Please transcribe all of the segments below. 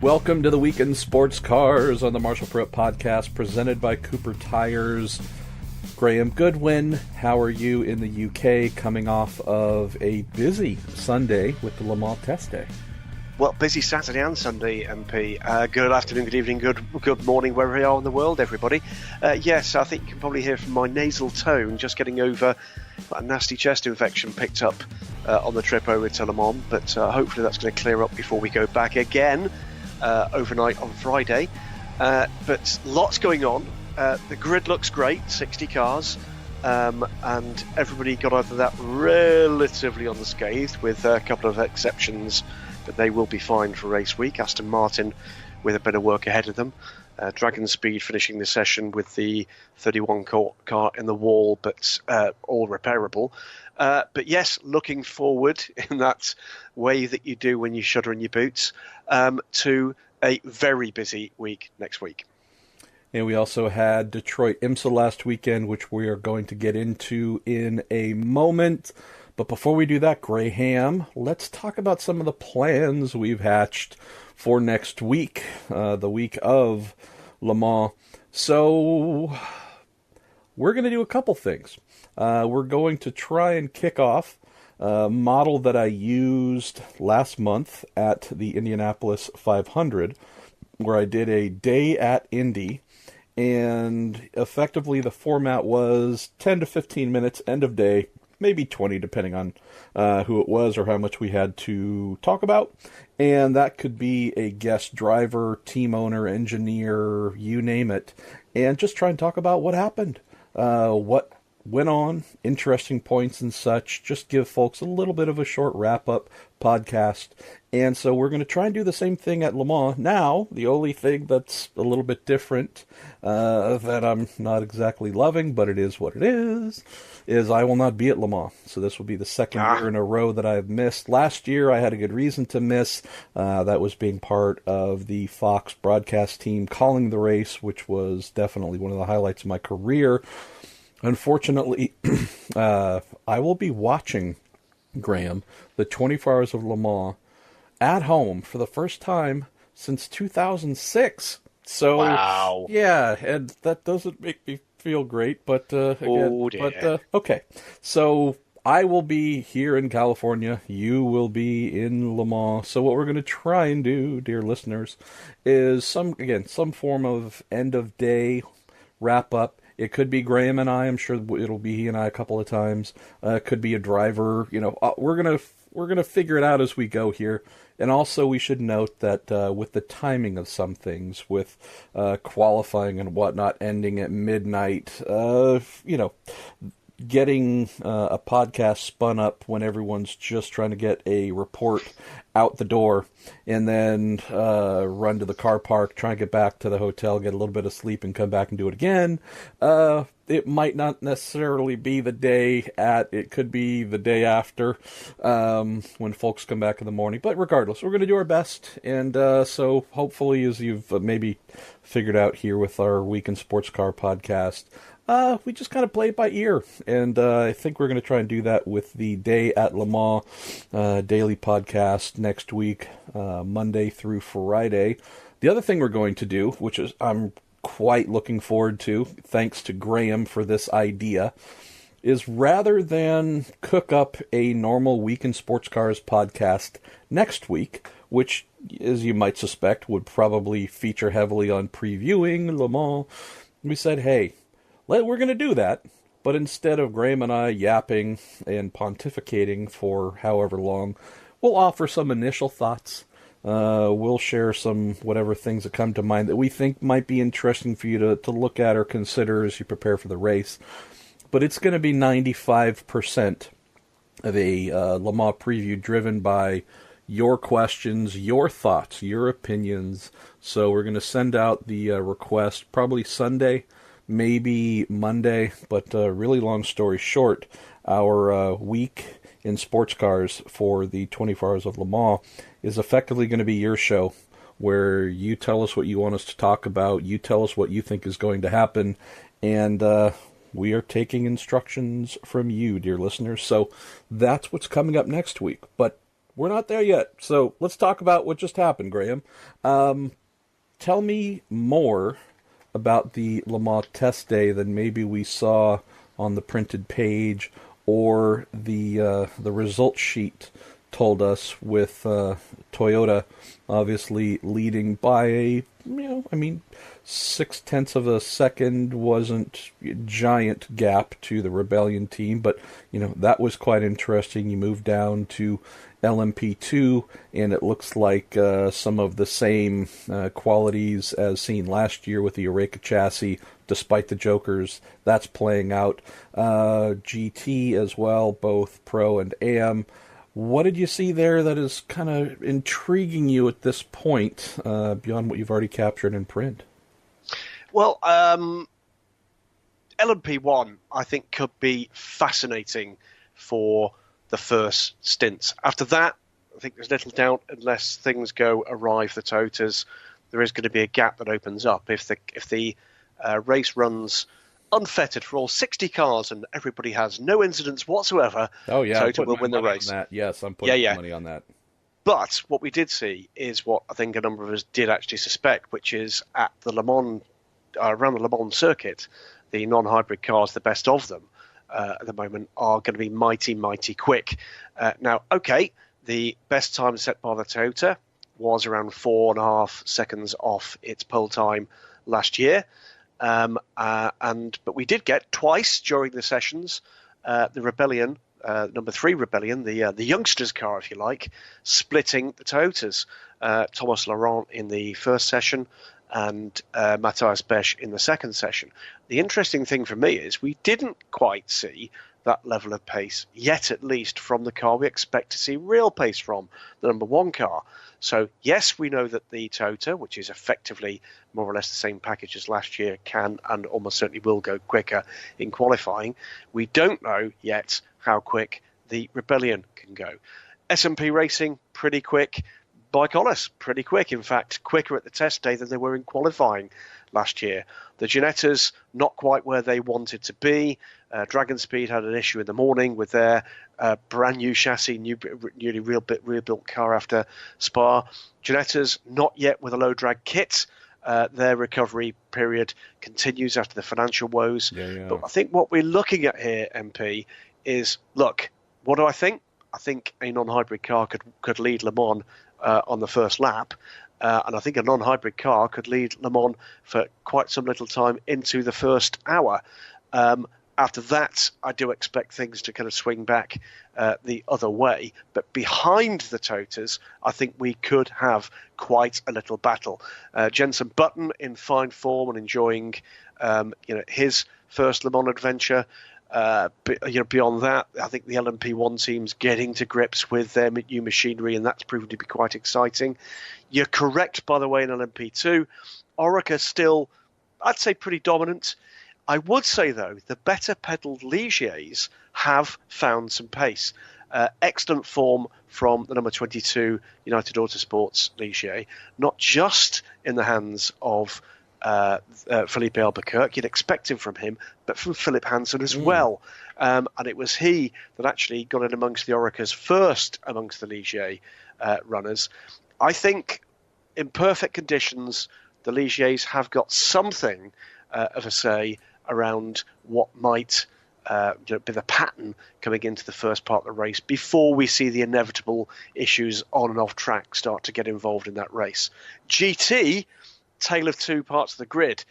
Welcome to the Weekend Sports Cars on the Marshall Pruett podcast, presented by Cooper Tires. Graham Goodwin, how are you in the UK coming off of a busy Sunday with the Le Mans Test Day? Well, busy Saturday and Sunday, MP. Good afternoon, good evening, good morning, wherever you are in the world, everybody. Yes, I think you can probably hear from my nasal tone, just getting over a nasty chest infection picked up on the trip over to Le Mans, but hopefully that's going to clear up before we go back again overnight on Friday. But lots going on. The grid looks great, 60 cars, and everybody got out of that relatively unscathed, with a couple of exceptions, but they will be fine for race week. Aston Martin with a bit of work ahead of them. Dragon Speed finishing the session with the 31 car in the wall, but all repairable. But yes, looking forward in that way that you do when you shudder in your boots, to a very busy week next week. And we also had Detroit IMSA last weekend, which we are going to get into in a moment. But before we do that, Graham, let's talk about some of the plans we've hatched for next week, the week of Le Mans. So we're going to do a couple things. We're going to try and kick off a model that I used last month at the Indianapolis 500, where I did a day at Indy. And effectively the format was 10 to 15 minutes, end of day, maybe 20 depending on who it was or how much we had to talk about. And that could be a guest driver, team owner, engineer, you name it. And just try and talk about what happened, what went on, interesting points and such. Just give folks a little bit of a short wrap-up podcast. And so we're going to try and do the same thing at Le Mans. Now, the only thing that's a little bit different, that I'm not exactly loving, but it is what it is I will not be at Le Mans. So this will be the second year in a row that I've missed. Last year, I had a good reason to miss. That was being part of the Fox broadcast team calling the race, which was definitely one of the highlights of my career. Unfortunately, I will be watching, Graham, the 24 Hours of Le Mans at home for the first time since 2006. So, wow. Yeah, and that doesn't make me feel great, but okay. So I will be here in California. You will be in Le Mans. So what we're going to try and do, dear listeners, is some form of end of day wrap up. It could be Graham and I. I'm sure it'll be he and I a couple of times. It could be a driver. We're gonna figure it out as we go here. And also, we should note that with the timing of some things, with qualifying and whatnot ending at midnight, getting a podcast spun up when everyone's just trying to get a report out the door, and then run to the car park, try and get back to the hotel, get a little bit of sleep, and come back and do it again. It might not necessarily be the day it could be the day after, when folks come back in the morning. But regardless, we're going to do our best. And so hopefully, as you've maybe figured out here with our Weekend Sports Car podcast, we just kind of play it by ear. And I think we're going to try and do that with the Day at Le Mans daily podcast next week, Monday through Friday. The other thing we're going to do, which is I'm quite looking forward to, thanks to Graham for this idea, is rather than cook up a normal Weekend Sports Cars podcast next week, which, as you might suspect, would probably feature heavily on previewing Le Mans, we said, hey, we're going to do that, but instead of Graham and I yapping and pontificating for however long, we'll offer some initial thoughts. We'll share some whatever things that come to mind that we think might be interesting for you to look at or consider as you prepare for the race. But it's going to be 95% of a Le Mans preview driven by your questions, your thoughts, your opinions. So we're going to send out the request probably Sunday, maybe Monday, but really long story short, our week in sports cars for the 24 Hours of Le Mans is effectively going to be your show, where you tell us what you want us to talk about, you tell us what you think is going to happen, and we are taking instructions from you, dear listeners. So that's what's coming up next week. But we're not there yet. So let's talk about what just happened, Graham. Tell me more about the Le Mans test day than maybe we saw on the printed page or the result sheet told us, with Toyota obviously leading by a, 0.6 of a second. Wasn't a giant gap to the Rebellion team, but that was quite interesting. You move down to LMP2, and it looks like some of the same qualities as seen last year with the Eureka chassis, despite the jokers. That's playing out. GT as well, both Pro and AM. What did you see there that is kind of intriguing you at this point, beyond what you've already captured in print? Well, LMP1, I think, could be fascinating for the first stints. After that, I think there's little doubt, unless things go awry for the Toyotas, there is going to be a gap that opens up. If the race runs unfettered for all 60 cars and everybody has no incidents whatsoever, Toyota will win the race. Yes, I'm putting money on that. But what we did see is what I think a number of us did actually suspect, which is at the Le Mans, around the Le Mans circuit, the non-hybrid cars, the best of them at the moment, are going to be mighty, mighty quick. Now, okay, the best time set by the Toyota was around 4.5 seconds off its pole time last year. But we did get twice during the sessions the Rebellion, number 3 Rebellion, the youngsters' car, if you like, splitting the Toyotas. Thomas Laurent in the first session and Matthias Besch in the second session. The interesting thing for me is we didn't quite see that level of pace yet, at least from the car we expect to see real pace from, the number 1 car. So yes, we know that the Toyota, which is effectively more or less the same package as last year, can and almost certainly will go quicker in qualifying. We don't know yet how quick the Rebellion can go. SMP Racing, pretty quick. Bike Honest, pretty quick. In fact, quicker at the test day than they were in qualifying last year. The Ginettas, not quite where they wanted to be. Dragon Speed had an issue in the morning with their brand new chassis, newly rebuilt car after Spa. Ginettas, not yet with a low drag kit. Their recovery period continues after the financial woes. Yeah. But I think what we're looking at here, MP, is, look, what do I think? I think a non-hybrid car could lead Le Mans on the first lap. And I think a non-hybrid car could lead Le Mans for quite some little time into the first hour. After that, I do expect things to kind of swing back the other way. But behind the Toyotas, I think we could have quite a little battle. Jenson Button in fine form and enjoying his first Le Mans adventure. Beyond that, I think the LMP1 team's getting to grips with their new machinery, and that's proven to be quite exciting. You're correct, by the way, in LMP2. Orica still, I'd say, pretty dominant. I would say, though, the better pedalled Ligiers have found some pace. Excellent form from the number 22 United Autosports Ligier, not just in the hands of Felipe Albuquerque. You'd expect him from him, but from Philip Hansen as well. And it was he that actually got in amongst the Oricas first amongst the Ligier runners. I think in perfect conditions, the Ligiers have got something of a say around what might be the pattern coming into the first part of the race before we see the inevitable issues on and off track start to get involved in that race. GT, tale of two parts of the grid.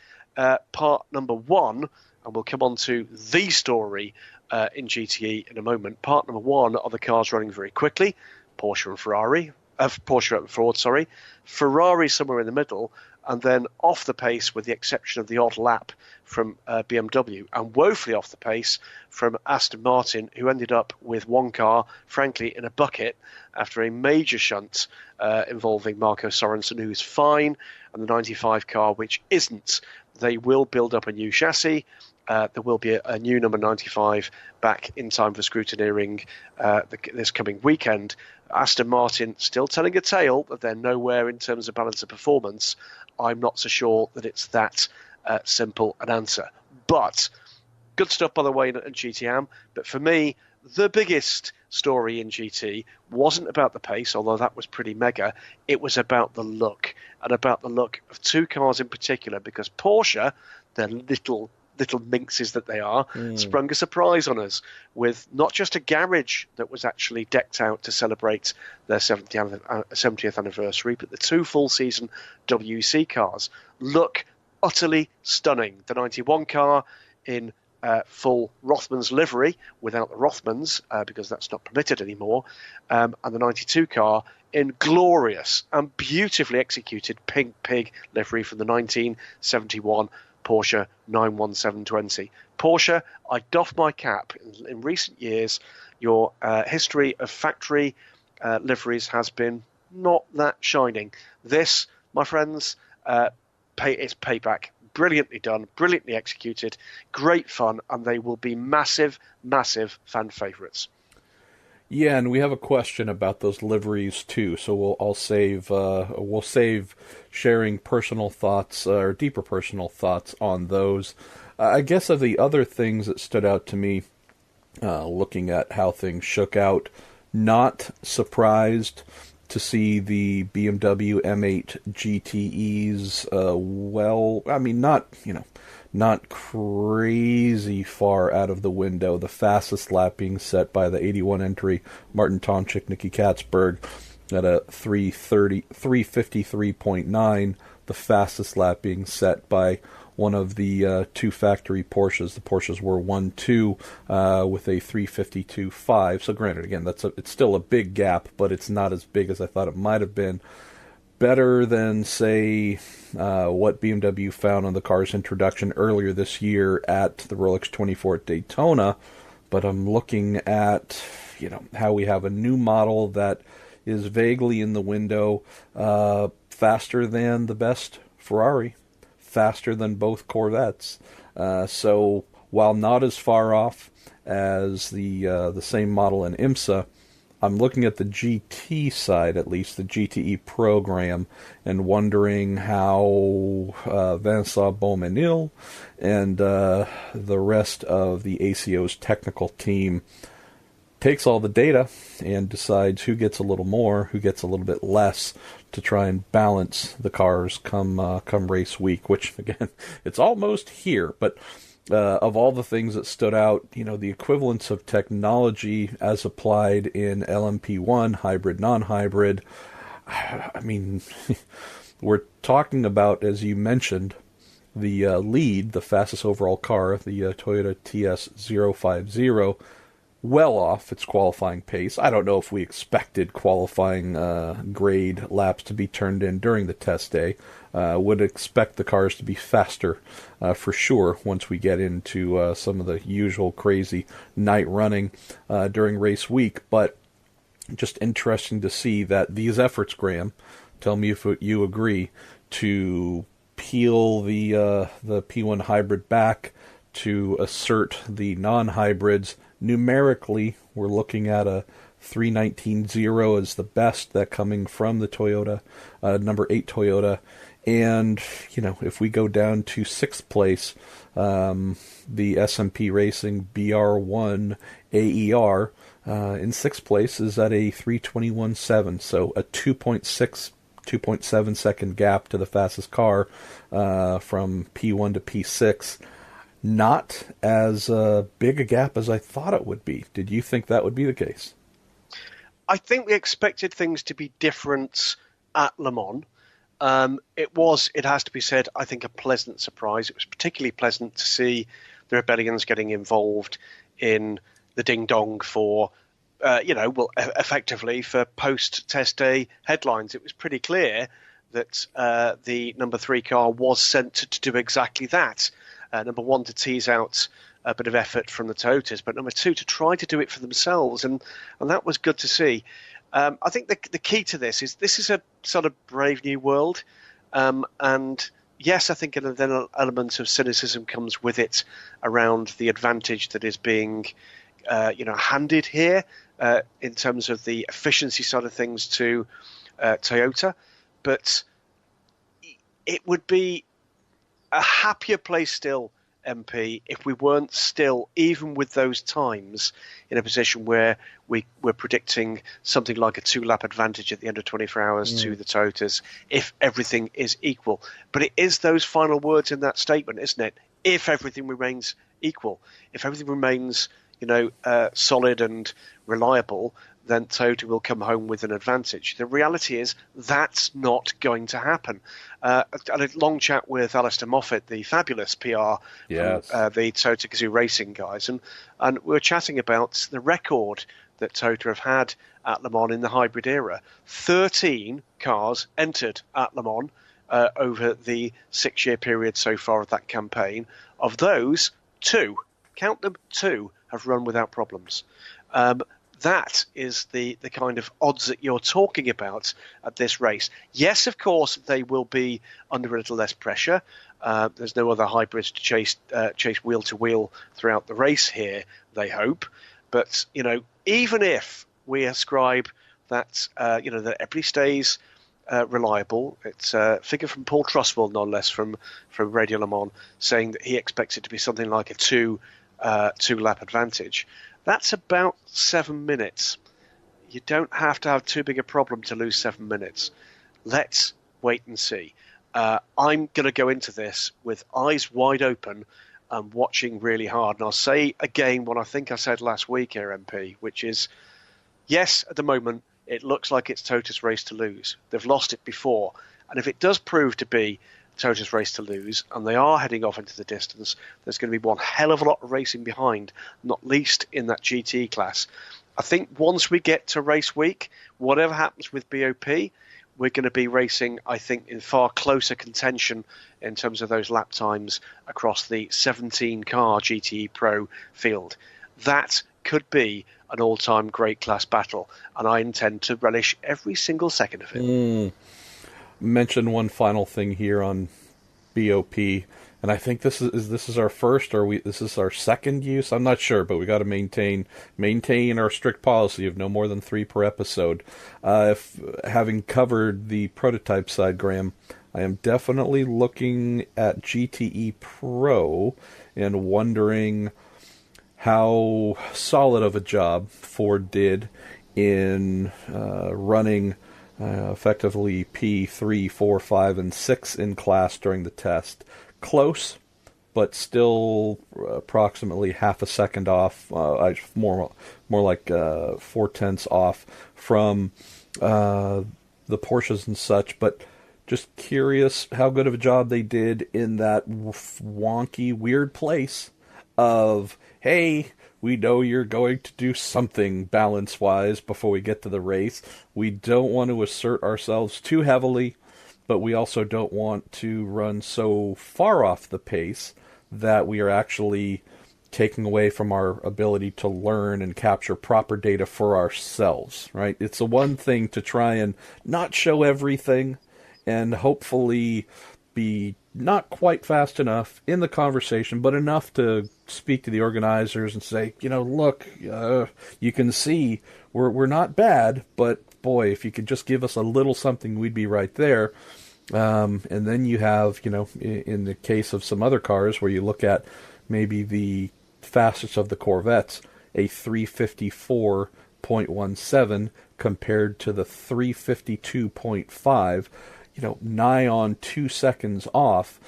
Part number 1, and we'll come on to the story in GTE in a moment. Part number 1 are the cars running very quickly, Porsche and Ferrari. Porsche and Ford, sorry. Ferrari somewhere in the middle, and then off the pace with the exception of the odd lap from BMW, and woefully off the pace from Aston Martin, who ended up with one car, frankly, in a bucket after a major shunt involving Marco Sorensen, who's fine, and the 95 car, which isn't. They will build up a new chassis. There will be a new number 95 back in time for scrutineering this coming weekend. Aston Martin still telling a tale that they're nowhere in terms of balance of performance. I'm not so sure that it's that simple an answer. But good stuff, by the way, at GT-AM. But for me, the biggest story in GT wasn't about the pace, although that was pretty mega. It was about the look, and about the look of two cars in particular, because Porsche, the little minxes that they are, sprung a surprise on us with not just a garage that was actually decked out to celebrate their 70th anniversary, but the two full season WEC cars look utterly stunning. The 91 car in full Rothmans livery without the Rothmans, because that's not permitted anymore, and the 92 car in glorious and beautifully executed pink pig livery from the 1971 Porsche 91720. Porsche, I doff my cap. In recent years, your history of factory liveries has been not that shining. This, my friends, it's payback. Brilliantly done, brilliantly executed, great fun, and they will be massive, massive fan favourites. Yeah, and we have a question about those liveries too, so we'll save sharing personal thoughts or deeper personal thoughts on those. I guess of the other things that stood out to me, looking at how things shook out, not surprised to see the BMW M8 GTEs. Not crazy far out of the window. The fastest lap being set by the 81 entry Martin Tomczyk, Nicky Katzberg at a 3:53.9. The fastest lap being set by one of the two factory Porsches. The Porsches were 1-2 with a 3:52.5. So granted, again, it's still a big gap, but it's not as big as I thought it might have been. Better than, say, what BMW found on the car's introduction earlier this year at the Rolex 24 at Daytona. But I'm looking at, how we have a new model that is vaguely in the window, faster than the best Ferrari, faster than both Corvettes. So while not as far off as the same model in IMSA, I'm looking at the GT side, at least the GTE program, and wondering how Vincent Beaumenil and the rest of the ACO's technical team takes all the data and decides who gets a little more, who gets a little bit less, to try and balance the cars come race week, which, again, it's almost here, but of all the things that stood out, the equivalence of technology as applied in LMP1, hybrid, non-hybrid, I mean, we're talking about, as you mentioned, the lead, the fastest overall car, the Toyota TS050, well off its qualifying pace. I don't know if we expected qualifying grade laps to be turned in during the test day. Would expect the cars to be faster for sure once we get into some of the usual crazy night running during race week. But just interesting to see that these efforts, Graham, tell me if you agree, to peel the P1 hybrid back, to assert the non-hybrids. Numerically, we're looking at a 3:19.0 as the best, that coming from the Toyota, number 8 Toyota. And, if we go down to 6th place, the S&P Racing BR1 AER in 6th place is at a 3:21.7. So a 2.7 second gap to the fastest car from P1 to P6. Not as big a gap as I thought it would be. Did you think that would be the case? I think we expected things to be different at Le Mans. It has to be said, I think, a pleasant surprise. It was particularly pleasant to see the Rebellions getting involved in the ding-dong for, effectively for post-test day headlines. It was pretty clear that the number 3 car was sent to do exactly that. Number 1, to tease out a bit of effort from the Toyotas, but number 2, to try to do it for themselves, and that was good to see. I think the key to this is a sort of brave new world, and yes, I think an element of cynicism comes with it around the advantage that is being handed here in terms of the efficiency side of things to Toyota, but it would be a happier place still MP, if we weren't still, even with those times, in a position where we're predicting something like a 2-lap advantage at the end of 24 hours to the Toyotas, if everything is equal. But it is those final words in that statement, isn't it? If everything remains equal, if everything remains, solid and reliable, then Toyota will come home with an advantage. The reality is that's not going to happen. I had a long chat with Alistair Moffat, the fabulous PR Yes. from the Toyota Gazoo Racing guys, and we were chatting about the record that Toyota have had at Le Mans in the hybrid era. 13 cars entered at Le Mans over the 6-year period so far of that campaign. Of those, 2, count them, 2 have run without problems. That is the kind of odds that you're talking about at this race. Yes, of course, they will be under a little less pressure. There's no other hybrids to chase wheel to wheel throughout the race here, they hope. But, even if we ascribe that, that everybody stays reliable, it's a figure from Paul Trustwell, no less, from Radio Le Mans, saying that he expects it to be something like a 2-lap advantage. That's about 7 minutes. You don't have to have too big a problem to lose 7 minutes. Let's wait and see. I'm going to go into this with eyes wide open and watching really hard. And I'll say again what I think I said last week here, MP, which is, yes, at the moment, it looks like it's Toyota's race to lose. They've lost it before. And if it does prove to be Toyota's race to lose, and they are heading off into the distance, there's going to be one hell of a lot of racing behind, not least in that GT class. I think once we get to race week, whatever happens with BOP, we're going to be racing, I think, in far closer contention in terms of those lap times across the 17-car GTE Pro field. That could be an all-time great class battle, and I intend to relish every single second of it. Mention one final thing here on BOP, and I think this is our first, or this is our second use. I'm not sure, but we got to maintain our strict policy of no more than 3 per episode. If having covered the prototype side, Graham, I am definitely looking at GTE Pro and wondering how solid of a job Ford did in running effectively P3, 4, 5, and 6 in class during the test. Close, but still approximately half a second off, more like 0.4 off from the Porsches and such. But just curious how good of a job they did in that wonky, weird place of, hey, we know you're going to do something balance-wise before we get to the race. We don't want to assert ourselves too heavily, but we also don't want to run so far off the pace that we are actually taking away from our ability to learn and capture proper data for ourselves, right? It's the one thing to try and not show everything and hopefully be not quite fast enough in the conversation, but enough to speak to the organizers and say, look, you can see we're not bad, but boy, if you could just give us a little something, we'd be right there. And then you have, in the case of some other cars where you look at maybe the fastest of the Corvettes, a 354.17 compared to the 352.5, nigh on 2 seconds off.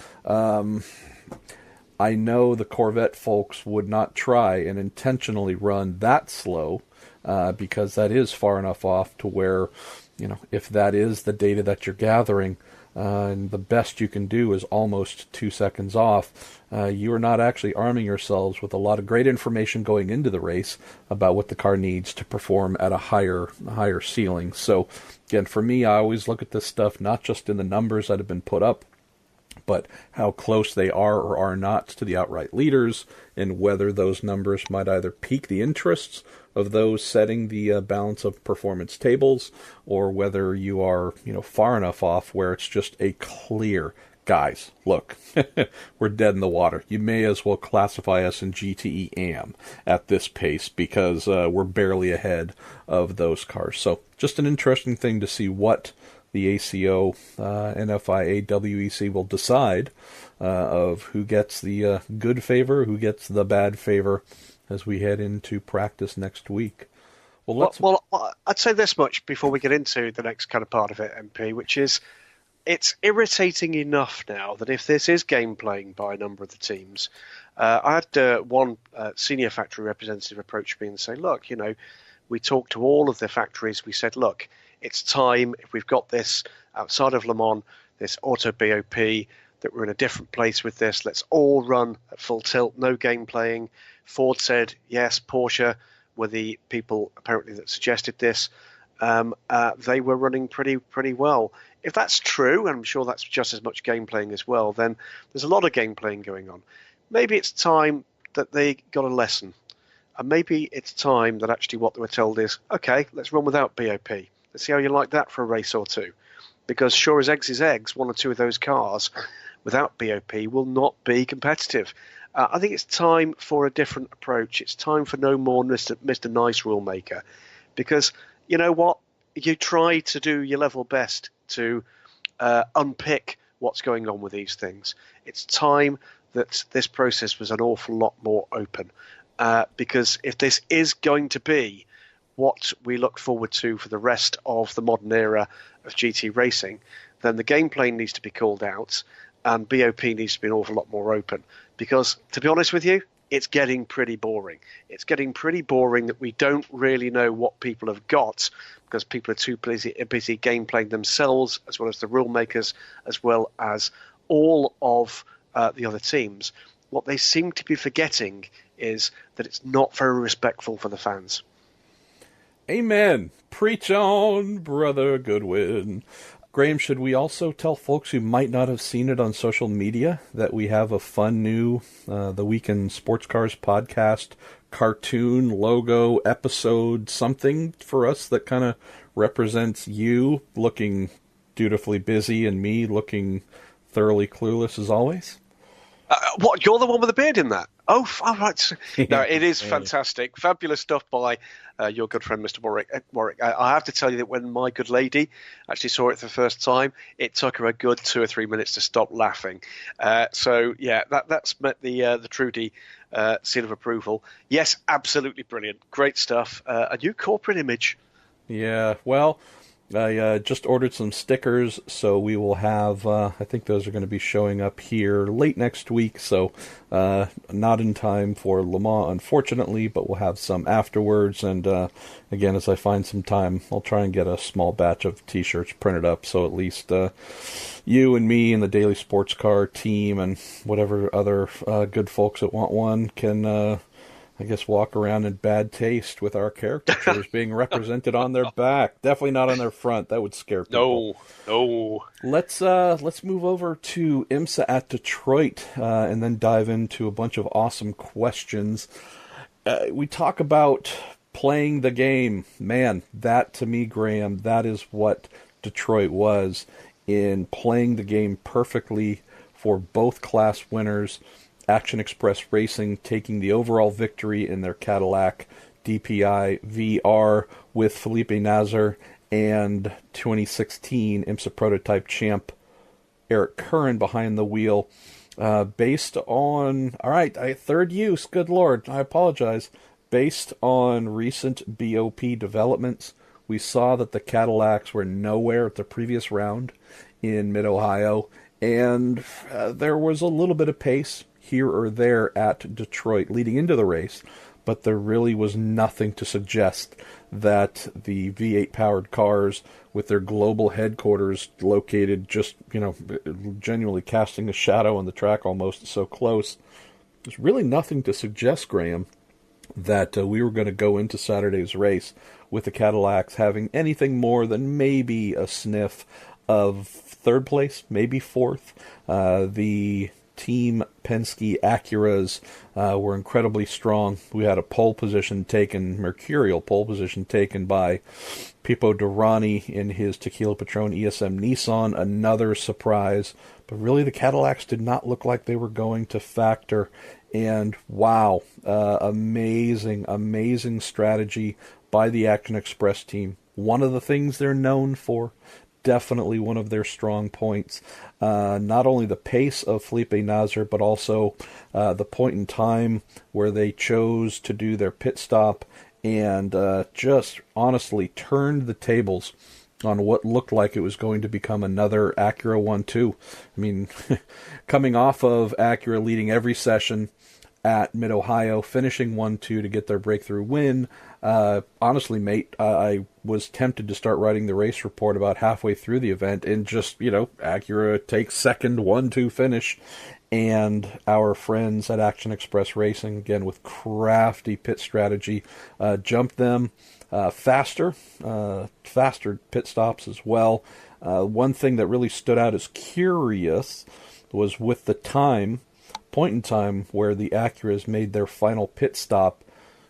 I know the Corvette folks would not try and intentionally run that slow because that is far enough off to where, if that is the data that you're gathering, and the best you can do is almost 2 seconds off, you are not actually arming yourselves with a lot of great information going into the race about what the car needs to perform at a higher ceiling. So again, for me, I always look at this stuff not just in the numbers that have been put up, but how close they are or are not to the outright leaders, and whether those numbers might either pique the interests of those setting the balance of performance tables, or whether you are, far enough off where it's just a clear, guys, look, we're dead in the water. You may as well classify us in GTE-AM at this pace because we're barely ahead of those cars. So just an interesting thing to see what the ACO and FIA will decide of who gets the good favor, who gets the bad favor as we head into practice next week. Well, I'd say this much before we get into the next kind of part of it, MP, which is it's irritating enough now that if this is game playing by a number of the teams, I had one senior factory representative approach me and say, look, we talked to all of the factories. We said, look, it's time, if we've got this outside of Le Mans, this auto BOP, that we're in a different place with this. Let's all run at full tilt, no game playing. Ford said, yes. Porsche were the people apparently that suggested this. They were running pretty well. If that's true, and I'm sure that's just as much game playing as well, then there's a lot of game playing going on. Maybe it's time that they got a lesson. And maybe it's time that actually what they were told is, okay, let's run without BOP. Let's see how you like that for a race or two. Because sure as eggs is eggs, one or two of those cars without BOP will not be competitive. I think it's time for a different approach. It's time for no more Mr. Nice rule maker. Because you know what? You try to do your level best to unpick what's going on with these things. It's time that this process was an awful lot more open. Because if this is going to be what we look forward to for the rest of the modern era of GT racing, then the gameplay needs to be called out and BOP needs to be an awful lot more open. Because, to be honest with you, it's getting pretty boring. It's getting pretty boring that we don't really know what people have got because people are too busy gameplaying themselves, as well as the rule makers, as well as all of the other teams. What they seem to be forgetting is that it's not very respectful for the fans. Amen. Preach on, Brother Goodwin. Graham, should we also tell folks who might not have seen it on social media that we have a fun new The Week in Sports Cars podcast cartoon, logo, episode, something for us that kind of represents you looking dutifully busy and me looking thoroughly clueless as always? What, you're the one with the beard in that? Oh, all right. No, it is fantastic. Fabulous stuff by your good friend, Mr. Warwick. I have to tell you that when my good lady actually saw it for the first time, it took her a good 2 or 3 minutes to stop laughing. So, yeah, that's met the Trudy seal of approval. Yes, absolutely brilliant. Great stuff. A new corporate image. Yeah, well, I just ordered some stickers, so we will have, I think those are going to be showing up here late next week, so not in time for Le Mans, unfortunately, but we'll have some afterwards, and again, as I find some time, I'll try and get a small batch of t-shirts printed up, so at least you and me and the Daily Sports Car team and whatever other good folks that want one can... I guess walk around in bad taste with our caricatures being represented on their back. Definitely not on their front. That would scare people. No. Let's move over to IMSA at Detroit and then dive into a bunch of awesome questions. We talk about playing the game. Man, that to me, Graham, that is what Detroit was in playing the game perfectly for both class winners. Action Express Racing taking the overall victory in their Cadillac DPI VR with Felipe Nasr and 2016 IMSA prototype champ Eric Curran behind the wheel. Based on, third use, good Lord, I apologize. Based on recent BOP developments, we saw that the Cadillacs were nowhere at the previous round in Mid-Ohio, and there was a little bit of pace here or there at Detroit leading into the race, but there really was nothing to suggest that the V8 powered cars with their global headquarters located just, genuinely casting a shadow on the track almost so close. There's really nothing to suggest, Graham, that we were going to go into Saturday's race with the Cadillacs having anything more than maybe a sniff of third place, maybe fourth. The Team Penske Acuras were incredibly strong. We had a mercurial pole position taken by Pipo Derani in his Tequila Patron ESM Nissan, another surprise. But really the Cadillacs did not look like they were going to factor. And wow, amazing strategy by the Action Express team. One of the things they're known for, definitely one of their strong points. Not only the pace of Felipe Nasr, but also the point in time where they chose to do their pit stop and just honestly turned the tables on what looked like it was going to become another Acura 1-2. I mean, coming off of Acura leading every session at Mid-Ohio, finishing 1-2 to get their breakthrough win. Honestly, mate, I was tempted to start writing the race report about halfway through the event and just, Acura takes second, 1-2 finish. And our friends at Action Express Racing, again, with crafty pit strategy, jumped them faster pit stops as well. One thing that really stood out as curious was with the point in time where the Acuras made their final pit stop.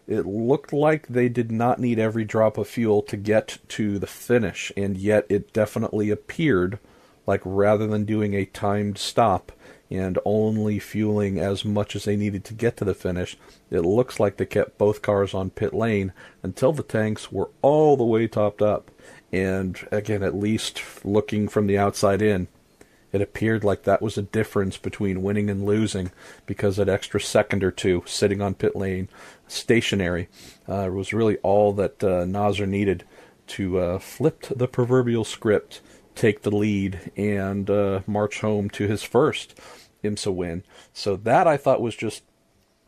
It looked like they did not need every drop of fuel to get to the finish, and yet it definitely appeared like rather than doing a timed stop and only fueling as much as they needed to get to the finish, it looks like they kept both cars on pit lane until the tanks were all the way topped up. And again, at least looking from the outside in, it appeared like that was a difference between winning and losing, because that extra second or two sitting on pit lane stationary was really all that Nasr needed to flip the proverbial script, take the lead, and march home to his first IMSA win. So that I thought was just,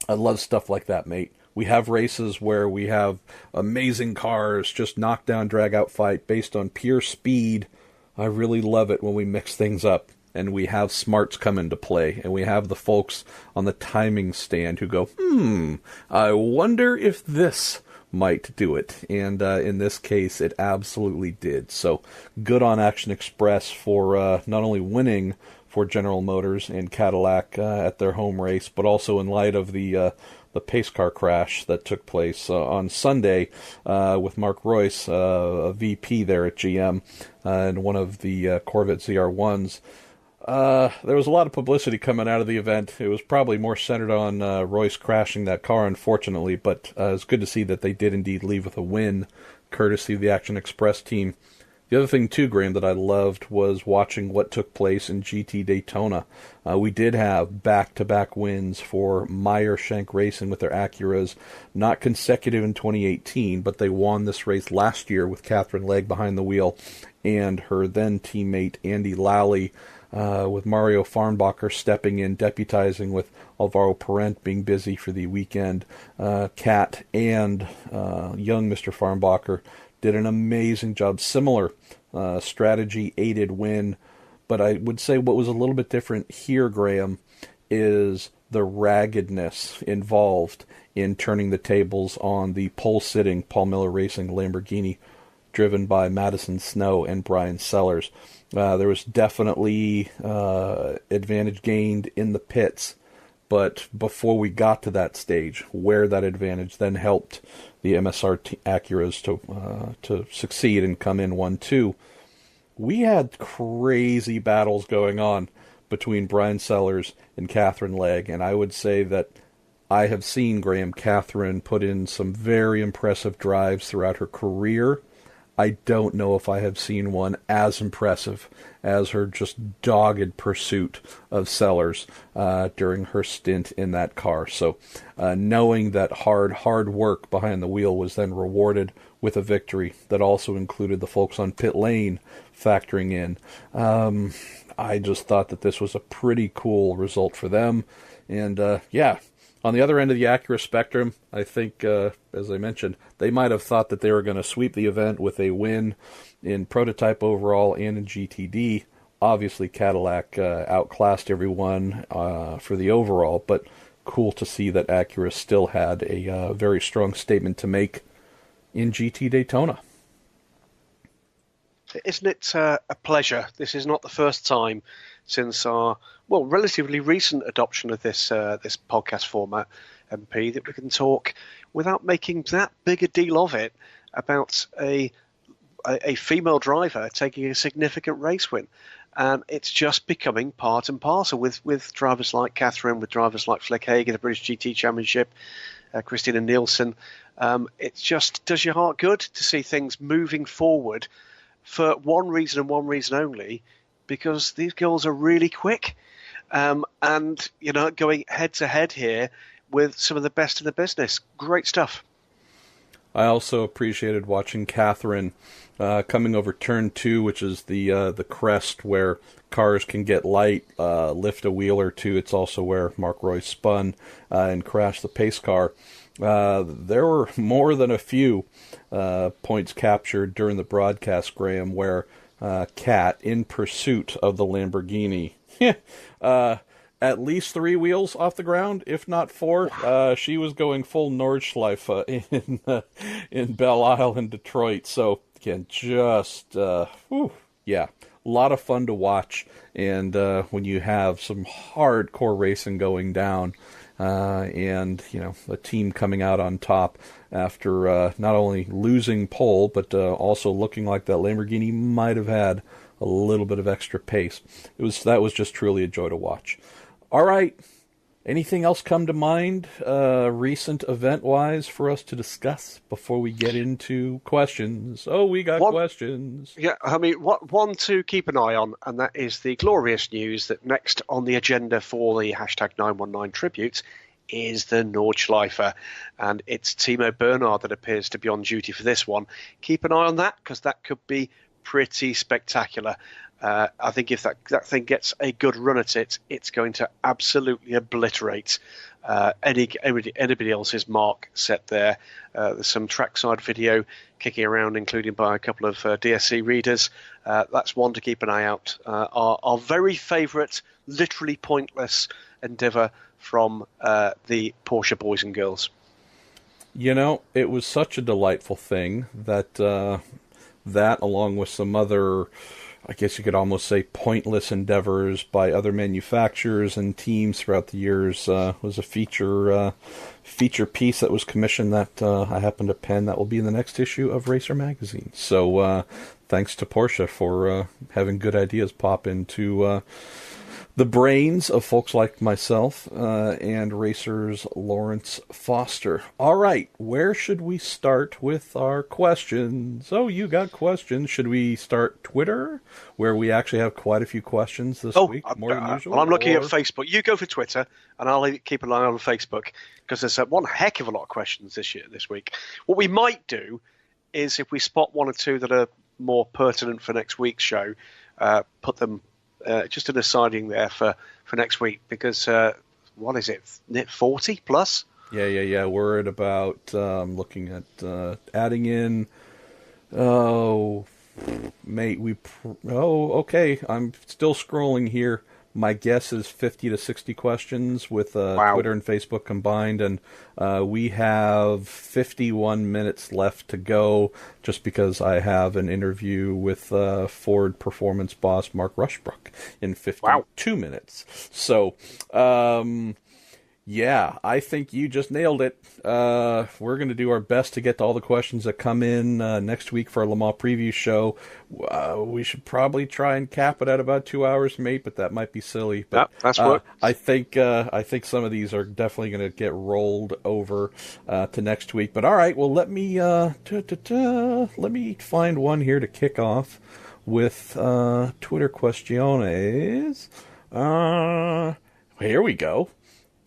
I love stuff like that, mate. We have races where we have amazing cars, just knockdown, drag-out fight based on pure speed. I really love it when we mix things up and we have smarts come into play, and we have the folks on the timing stand who go, I wonder if this might do it. And in this case, it absolutely did. So good on Action Express for not only winning for General Motors and Cadillac at their home race, but also in light of the pace car crash that took place on Sunday with Mark Royce, a VP there at GM, and one of the Corvette ZR1s. There was a lot of publicity coming out of the event. It was probably more centered on Royce crashing that car, unfortunately, but it's good to see that they did indeed leave with a win, courtesy of the Action Express team. The other thing, too, Graham, that I loved was watching what took place in GT Daytona. We did have back-to-back wins for Meyer Shank Racing with their Acuras, not consecutive in 2018, but they won this race last year with Catherine Legg behind the wheel and her then teammate Andy Lally, with Mario Farnbacher stepping in, deputizing with Alvaro Parent being busy for the weekend. Kat and young Mr. Farnbacher did an amazing job. Similar strategy-aided win, but I would say what was a little bit different here, Graham, is the raggedness involved in turning the tables on the pole-sitting Paul Miller Racing Lamborghini, driven by Madison Snow and Brian Sellers. There was definitely advantage gained in the pits, but before we got to that stage, where that advantage then helped the MSR Acuras to succeed and come in 1-2, we had crazy battles going on between Brian Sellers and Catherine Legg, and I would say that I have seen, Graham, Catherine put in some very impressive drives throughout her career. I don't know if I have seen one as impressive as her just dogged pursuit of Sellers during her stint in that car. So knowing that hard work behind the wheel was then rewarded with a victory that also included the folks on pit lane factoring in, I just thought that this was a pretty cool result for them. And on the other end of the Acura spectrum, I think, as I mentioned, they might have thought that they were going to sweep the event with a win in prototype overall and in GTD. Obviously, Cadillac outclassed everyone for the overall, but cool to see that Acura still had a very strong statement to make in GT Daytona. Isn't it a pleasure? This is not the first time since our relatively recent adoption of this podcast format, MP, that we can talk without making that big a deal of it about a female driver taking a significant race win. It's just becoming part and parcel with drivers like Catherine, with drivers like Fleck Hagen, the British GT Championship, Christina Nielsen. It just does your heart good to see things moving forward for one reason and one reason only, because these girls are really quick. And, going head to head here with some of the best in the business. Great stuff. I also appreciated watching Catherine coming over turn 2, which is the crest where cars can get light, lift a wheel or two. It's also where Mark Roy spun and crashed the pace car. There were more than a few points captured during the broadcast, Graham, where Kat, in pursuit of the Lamborghini, at least 3 wheels off the ground, if not 4. She was going full Nordschleife in Belle Isle in Detroit. So, again, just, a lot of fun to watch. And when you have some hardcore racing going down, and, a team coming out on top after not only losing pole, but also looking like that Lamborghini might have had a little bit of extra pace. That was just truly a joy to watch. All right. Anything else come to mind, recent event-wise, for us to discuss before we get into questions? Oh, we got questions. Yeah, I mean, one to keep an eye on, and that is the glorious news that next on the agenda for the hashtag 919 tribute is the Nordschleife, and it's Timo Bernhard that appears to be on duty for this one. Keep an eye on that, because that could be pretty spectacular. I think if that thing gets a good run at it, it's going to absolutely obliterate anybody else's mark set there. There's some trackside video kicking around, including by a couple of DSC readers. That's one to keep an eye out. Our very favourite, literally pointless endeavour from the Porsche boys and girls. It was such a delightful thing that along with some other, I guess you could almost say, pointless endeavors by other manufacturers and teams throughout the years, was a feature piece that was commissioned that I happened to pen that will be in the next issue of Racer Magazine. So thanks to Porsche for having good ideas pop into the brains of folks like myself and racers Lawrence Foster. All right, where should we start with our questions? Oh, you got questions. Should we start Twitter, where we actually have quite a few questions this week, more than usual? Well, I'm looking at Facebook. You go for Twitter, and I'll keep an eye on Facebook, because there's one heck of a lot of questions this week. What we might do is, if we spot one or two that are more pertinent for next week's show, put them just in a siding there for next week, because what is it, 40 plus? Yeah. We're at about looking at adding in. Oh, mate, okay. I'm still scrolling here. My guess is 50 to 60 questions with Twitter and Facebook combined, and we have 51 minutes left to go, just because I have an interview with Ford Performance boss Mark Rushbrook in 52 minutes. So, yeah, I think you just nailed it. We're going to do our best to get to all the questions that come in next week for our Le Mans preview show. We should probably try and cap it at about 2 hours, mate, but that might be silly. But that's what I think some of these are definitely going to get rolled over to next week. But all right, well, let me find one here to kick off with Twitter questiones. Here we go.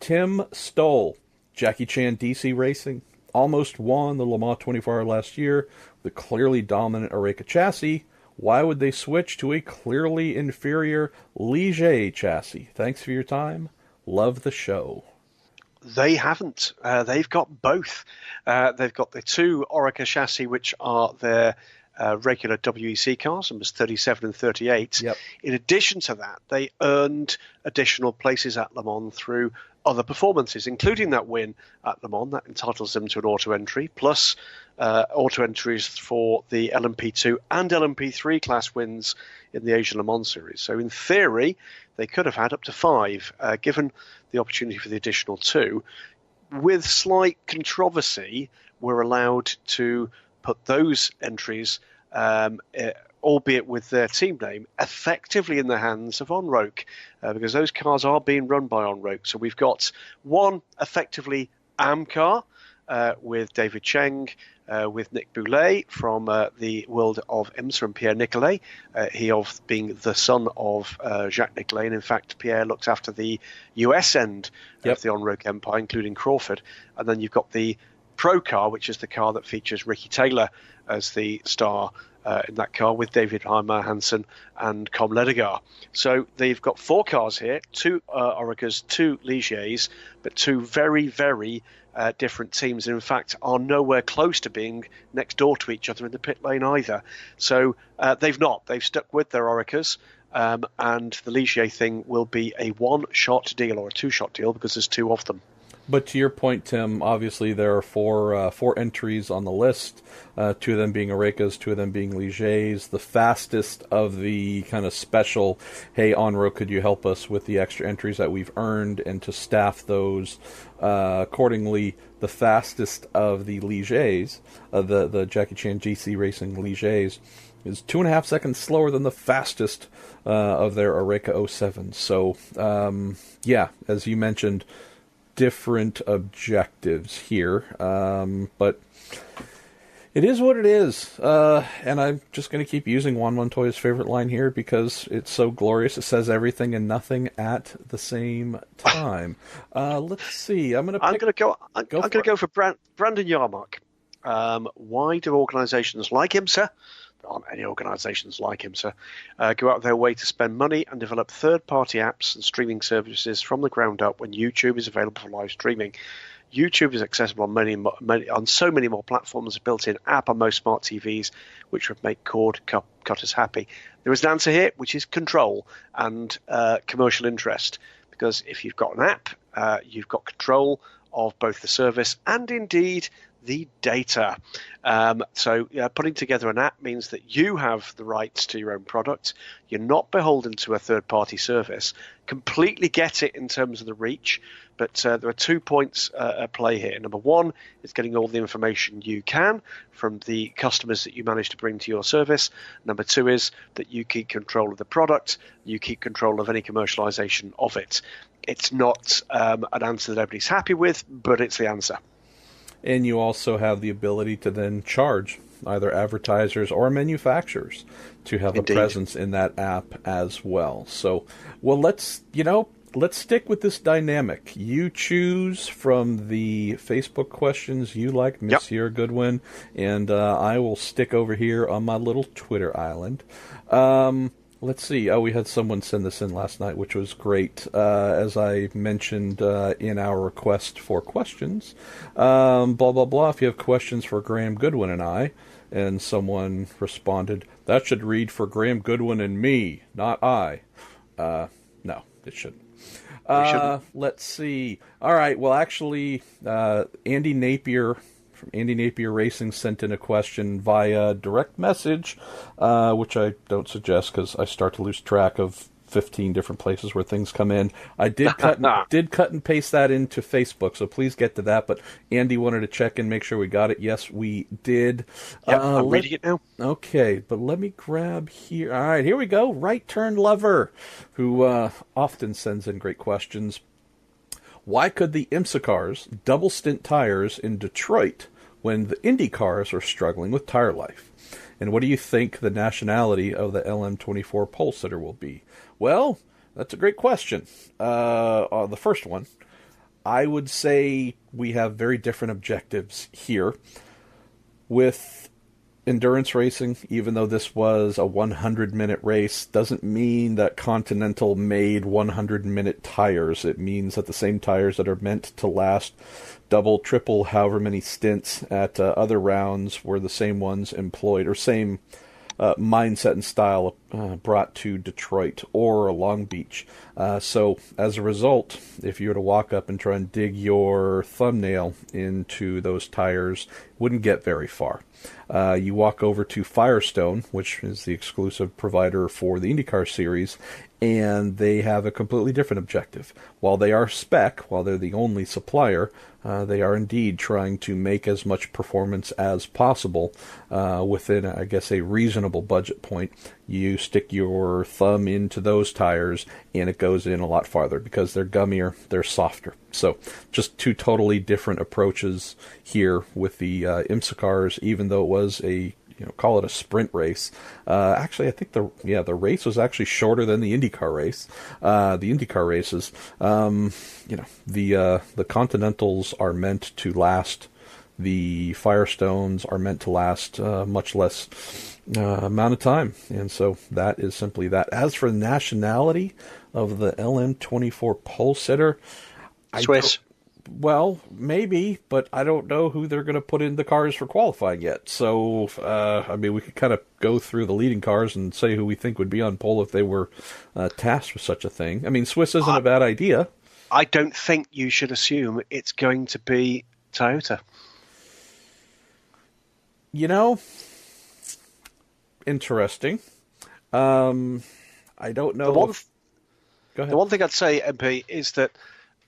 Tim Stoll, Jackie Chan DC Racing, almost won the Le Mans 24-hour last year with a clearly dominant Oreca chassis. Why would they switch to a clearly inferior Ligier chassis? Thanks for your time. Love the show. They haven't. They've got both. They've got the two Oreca chassis, which are their regular WEC cars, numbers 37 and 38. Yep. In addition to that, they earned additional places at Le Mans through other performances, including that win at Le Mans. That entitles them to an auto entry, plus auto entries for the LMP2 and LMP3 class wins in the Asian Le Mans series. So in theory, they could have had up to 5, given the opportunity for the additional 2. With slight controversy, we're allowed to put those entries, albeit with their team name, effectively in the hands of Onroke, because those cars are being run by Onroke. So we've got one effectively AM car, with David Cheng, with Nick Boulay from the world of IMSA and Pierre Nicolet, he of being the son of Jacques Nicolet. And in fact, Pierre looks after the US end of the on-road empire, including Crawford. And then you've got the Pro car, which is the car that features Ricky Taylor as the star in that car, with David Heimer Hansen and Com Ledegar. So they've got 4 cars here, 2 Orecas, 2 Ligiers, but 2 very, very different teams, and in fact are nowhere close to being next door to each other in the pit lane either. So they've stuck with their Orecas, and the Ligier thing will be a 1-shot deal or a 2-shot deal because there's 2 of them. But to your point, Tim, obviously there are four entries on the list, 2 of them being Orecas, 2 of them being Ligers. The fastest of the kind of special, hey, on-road, could you help us with the extra entries that we've earned and to staff those accordingly, the fastest of the Ligers, the Jackie Chan GC Racing Ligers, is 2.5 seconds slower than the fastest of their Oreca 07. So, yeah, as you mentioned, different objectives here, but it is what it is, and I'm just going to keep using Juan Montoya's favorite line here because it's so glorious. It says everything and nothing at the same time. Let's see. I'm going to go for Brandon Yarmark. Why do organisations like IMSA? There aren't any organisations like IMSA, go out of their way to spend money and develop third-party apps and streaming services from the ground up when YouTube is available for live streaming. YouTube is accessible on so many more platforms, a built-in app on most smart TVs, which would make cord cutters happy. There is an answer here, which is control and commercial interest, because if you've got an app, you've got control of both the service and indeed the data. So putting together an app means that you have the rights to your own product. You're not beholden to a third-party service. Completely get it in terms of the reach, but there are 2 points at play here. Number 1 is getting all the information you can from the customers that you manage to bring to your service. Number 2 is that you keep control of the product. You keep control of any commercialization of it. It's not an answer that everybody's happy with, but it's the answer. And you also have the ability to then charge either advertisers or manufacturers to have a presence in that app as well. So, well, let's stick with this dynamic. You choose from the Facebook questions you like, Monsieur Goodwin, and I will stick over here on my little Twitter island. Let's see. Oh, we had someone send this in last night, which was great. As I mentioned in our request for questions, blah, blah, blah. If you have questions for Graham Goodwin and I, and someone responded, that should read for Graham Goodwin and me, not I. No, it shouldn't. Let's see. All right. Well, actually, Andy Napier from Andy Napier Racing sent in a question via direct message, which I don't suggest because I start to lose track of 15 different places where things come in. I did cut and paste that into Facebook, so please get to that. But Andy wanted to check and make sure we got it. Yes, we did. I'm reading it now. Okay, but let me grab here. All right, here we go. Right Turn Lover, who often sends in great questions. Why could the IMSA cars double stint tires in Detroit when the Indy cars are struggling with tire life? And what do you think the nationality of the LM24 pole sitter will be? Well, that's a great question. The first one, I would say we have very different objectives here. With endurance racing, even though this was a 100-minute race, doesn't mean that Continental made 100-minute tires. It means that the same tires that are meant to last double, triple, however many stints at other rounds were the same ones employed, or same mindset and style brought to Detroit or Long Beach. So as a result, if you were to walk up and try and dig your thumbnail into those tires, wouldn't get very far. You walk over to Firestone, which is the exclusive provider for the IndyCar series, and they have a completely different objective. While they are spec, while they're the only supplier, they are indeed trying to make as much performance as possible within, I guess, a reasonable budget point. You stick your thumb into those tires, and it goes in a lot farther because they're gummier, they're softer. So just two totally different approaches here with the IMSA cars, even though it was a, call it a sprint race. Actually, I think the race was actually shorter than the IndyCar race. The IndyCar races, the Continentals are meant to last. The Firestones are meant to last much less amount of time, and so that is simply that. As for the nationality of the LM24 pole sitter, Swiss. Well, maybe, but I don't know who they're going to put in the cars for qualifying yet. So, we could kind of go through the leading cars and say who we think would be on pole if they were tasked with such a thing. I mean, Swiss isn't a bad idea. I don't think you should assume it's going to be Toyota. Interesting. I don't know. Go ahead. The one thing I'd say, MP, is that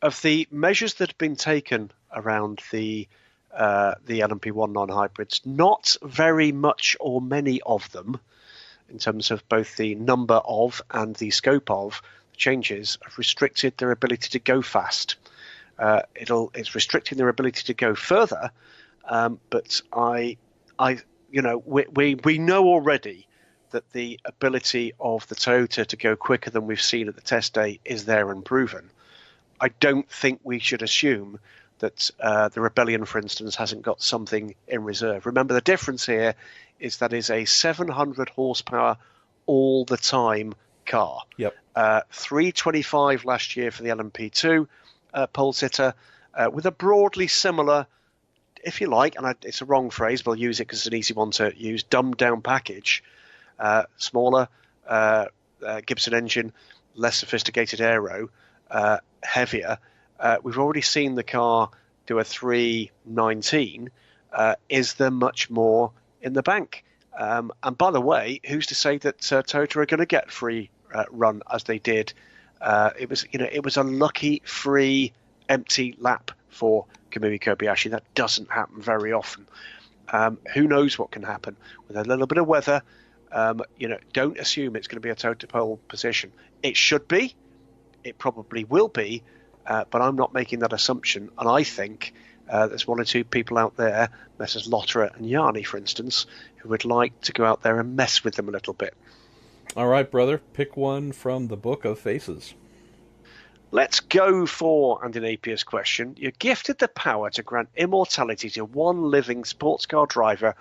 of the measures that have been taken around the LMP1 non-hybrids, not very much or many of them, in terms of both the number of and the scope of changes, have restricted their ability to go fast. It's restricting their ability to go further, but we know already that the ability of the Toyota to go quicker than we've seen at the test day is there and proven. I don't think we should assume that the Rebellion, for instance, hasn't got something in reserve. Remember, the difference here is that is a 700 horsepower all the time car. Yep. 325 last year for the LMP2 pole sitter, with a broadly similar, if you like, and it's a wrong phrase, but I'll use it because it's an easy one to use, dumbed down package. Smaller Gibson engine, less sophisticated aero, heavier. We've already seen the car do a 319. Is there much more in the bank? And by the way, who's to say that Toyota are going to get free run as they did? It was a lucky free empty lap for Kamui Kobayashi. That doesn't happen very often. Who knows what can happen with a little bit of weather? Don't assume it's going to be a Toyota pole position. It should be. It probably will be, but I'm not making that assumption. And I think there's one or two people out there, Messrs. Lotterer and Yarny, for instance, who would like to go out there and mess with them a little bit. All right, brother. Pick one from the Book of Faces. Let's go for Andy Napier's question. You're gifted the power to grant immortality to one living sports car driver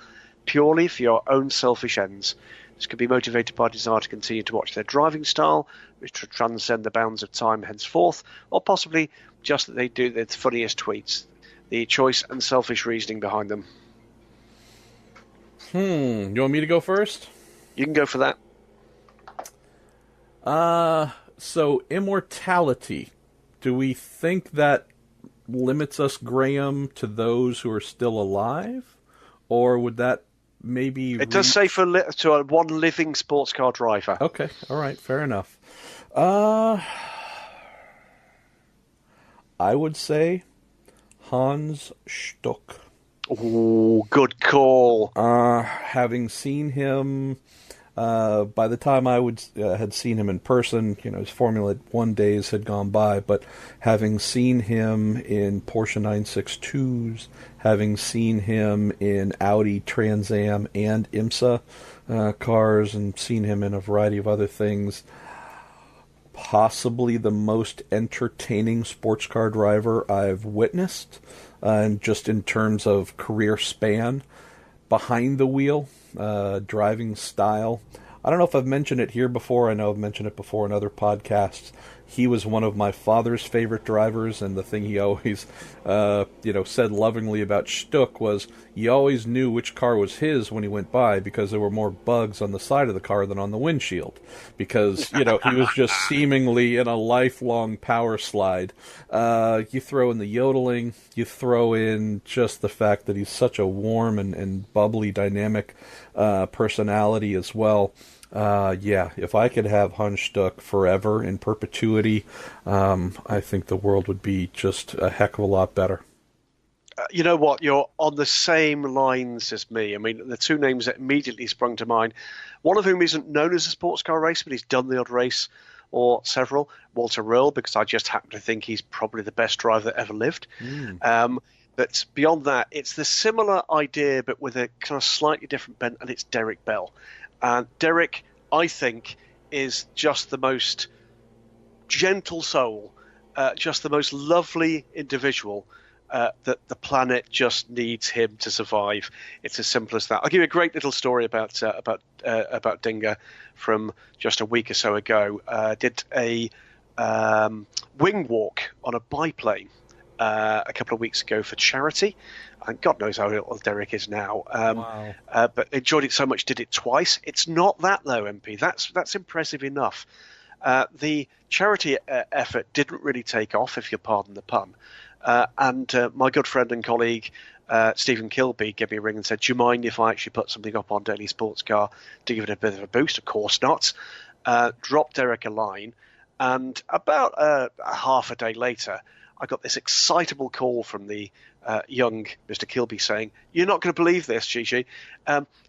purely for your own selfish ends. This could be motivated by a desire to continue to watch their driving style, which to transcend the bounds of time henceforth, or possibly just that they do the funniest tweets. The choice and selfish reasoning behind them. You want me to go first? You can go for that. So immortality. Do we think that limits us, Graham, to those who are still alive? Or would that maybe... It does say to one living sports car driver. Okay, all right, fair enough. I would say Hans Stuck. Oh, good call. Having seen him... by the time I had seen him in person, his Formula One days had gone by, but having seen him in Porsche 962s, having seen him in Audi Trans Am and IMSA cars, and seen him in a variety of other things, possibly the most entertaining sports car driver I've witnessed, and just in terms of career span behind the wheel. Driving style. I don't know if I've mentioned it here before. I know I've mentioned it before in other podcasts. He was one of my father's favorite drivers, and the thing he always, said lovingly about Stuck was he always knew which car was his when he went by because there were more bugs on the side of the car than on the windshield. Because, he was just seemingly in a lifelong power slide. You throw in the yodeling, you throw in just the fact that he's such a warm and bubbly, dynamic personality as well. If I could have Hans Stuck forever in perpetuity, I think the world would be just a heck of a lot better. You know what? You're on the same lines as me. I mean, the two names that immediately sprung to mind, one of whom isn't known as a sports car racer, but he's done the odd race. or several. Walter Röhrl, because I just happen to think he's probably the best driver that ever lived. But beyond that, it's the similar idea, but with a kind of slightly different bent, and it's Derek Bell. And Derek, I think, is just the most gentle soul, just the most lovely individual that the planet just needs him to survive. It's as simple as that. I'll give you a great little story about Dinger from just a week or so ago. Did a wing walk on a biplane a couple of weeks ago for charity, and God knows how ill Derek is now. Wow. But enjoyed it so much, did it twice. It's not that though, MP. That's impressive enough. The charity effort didn't really take off, if you pardon the pun. And my good friend and colleague Stephen Kilby gave me a ring and said, "Do you mind if I actually put something up on Daily Sports Car to give it a bit of a boost?" Of course not. Dropped Derek a line, and about half a day later, I got this excitable call from the young Mr. Kilby saying, "You're not going to believe this, Gigi.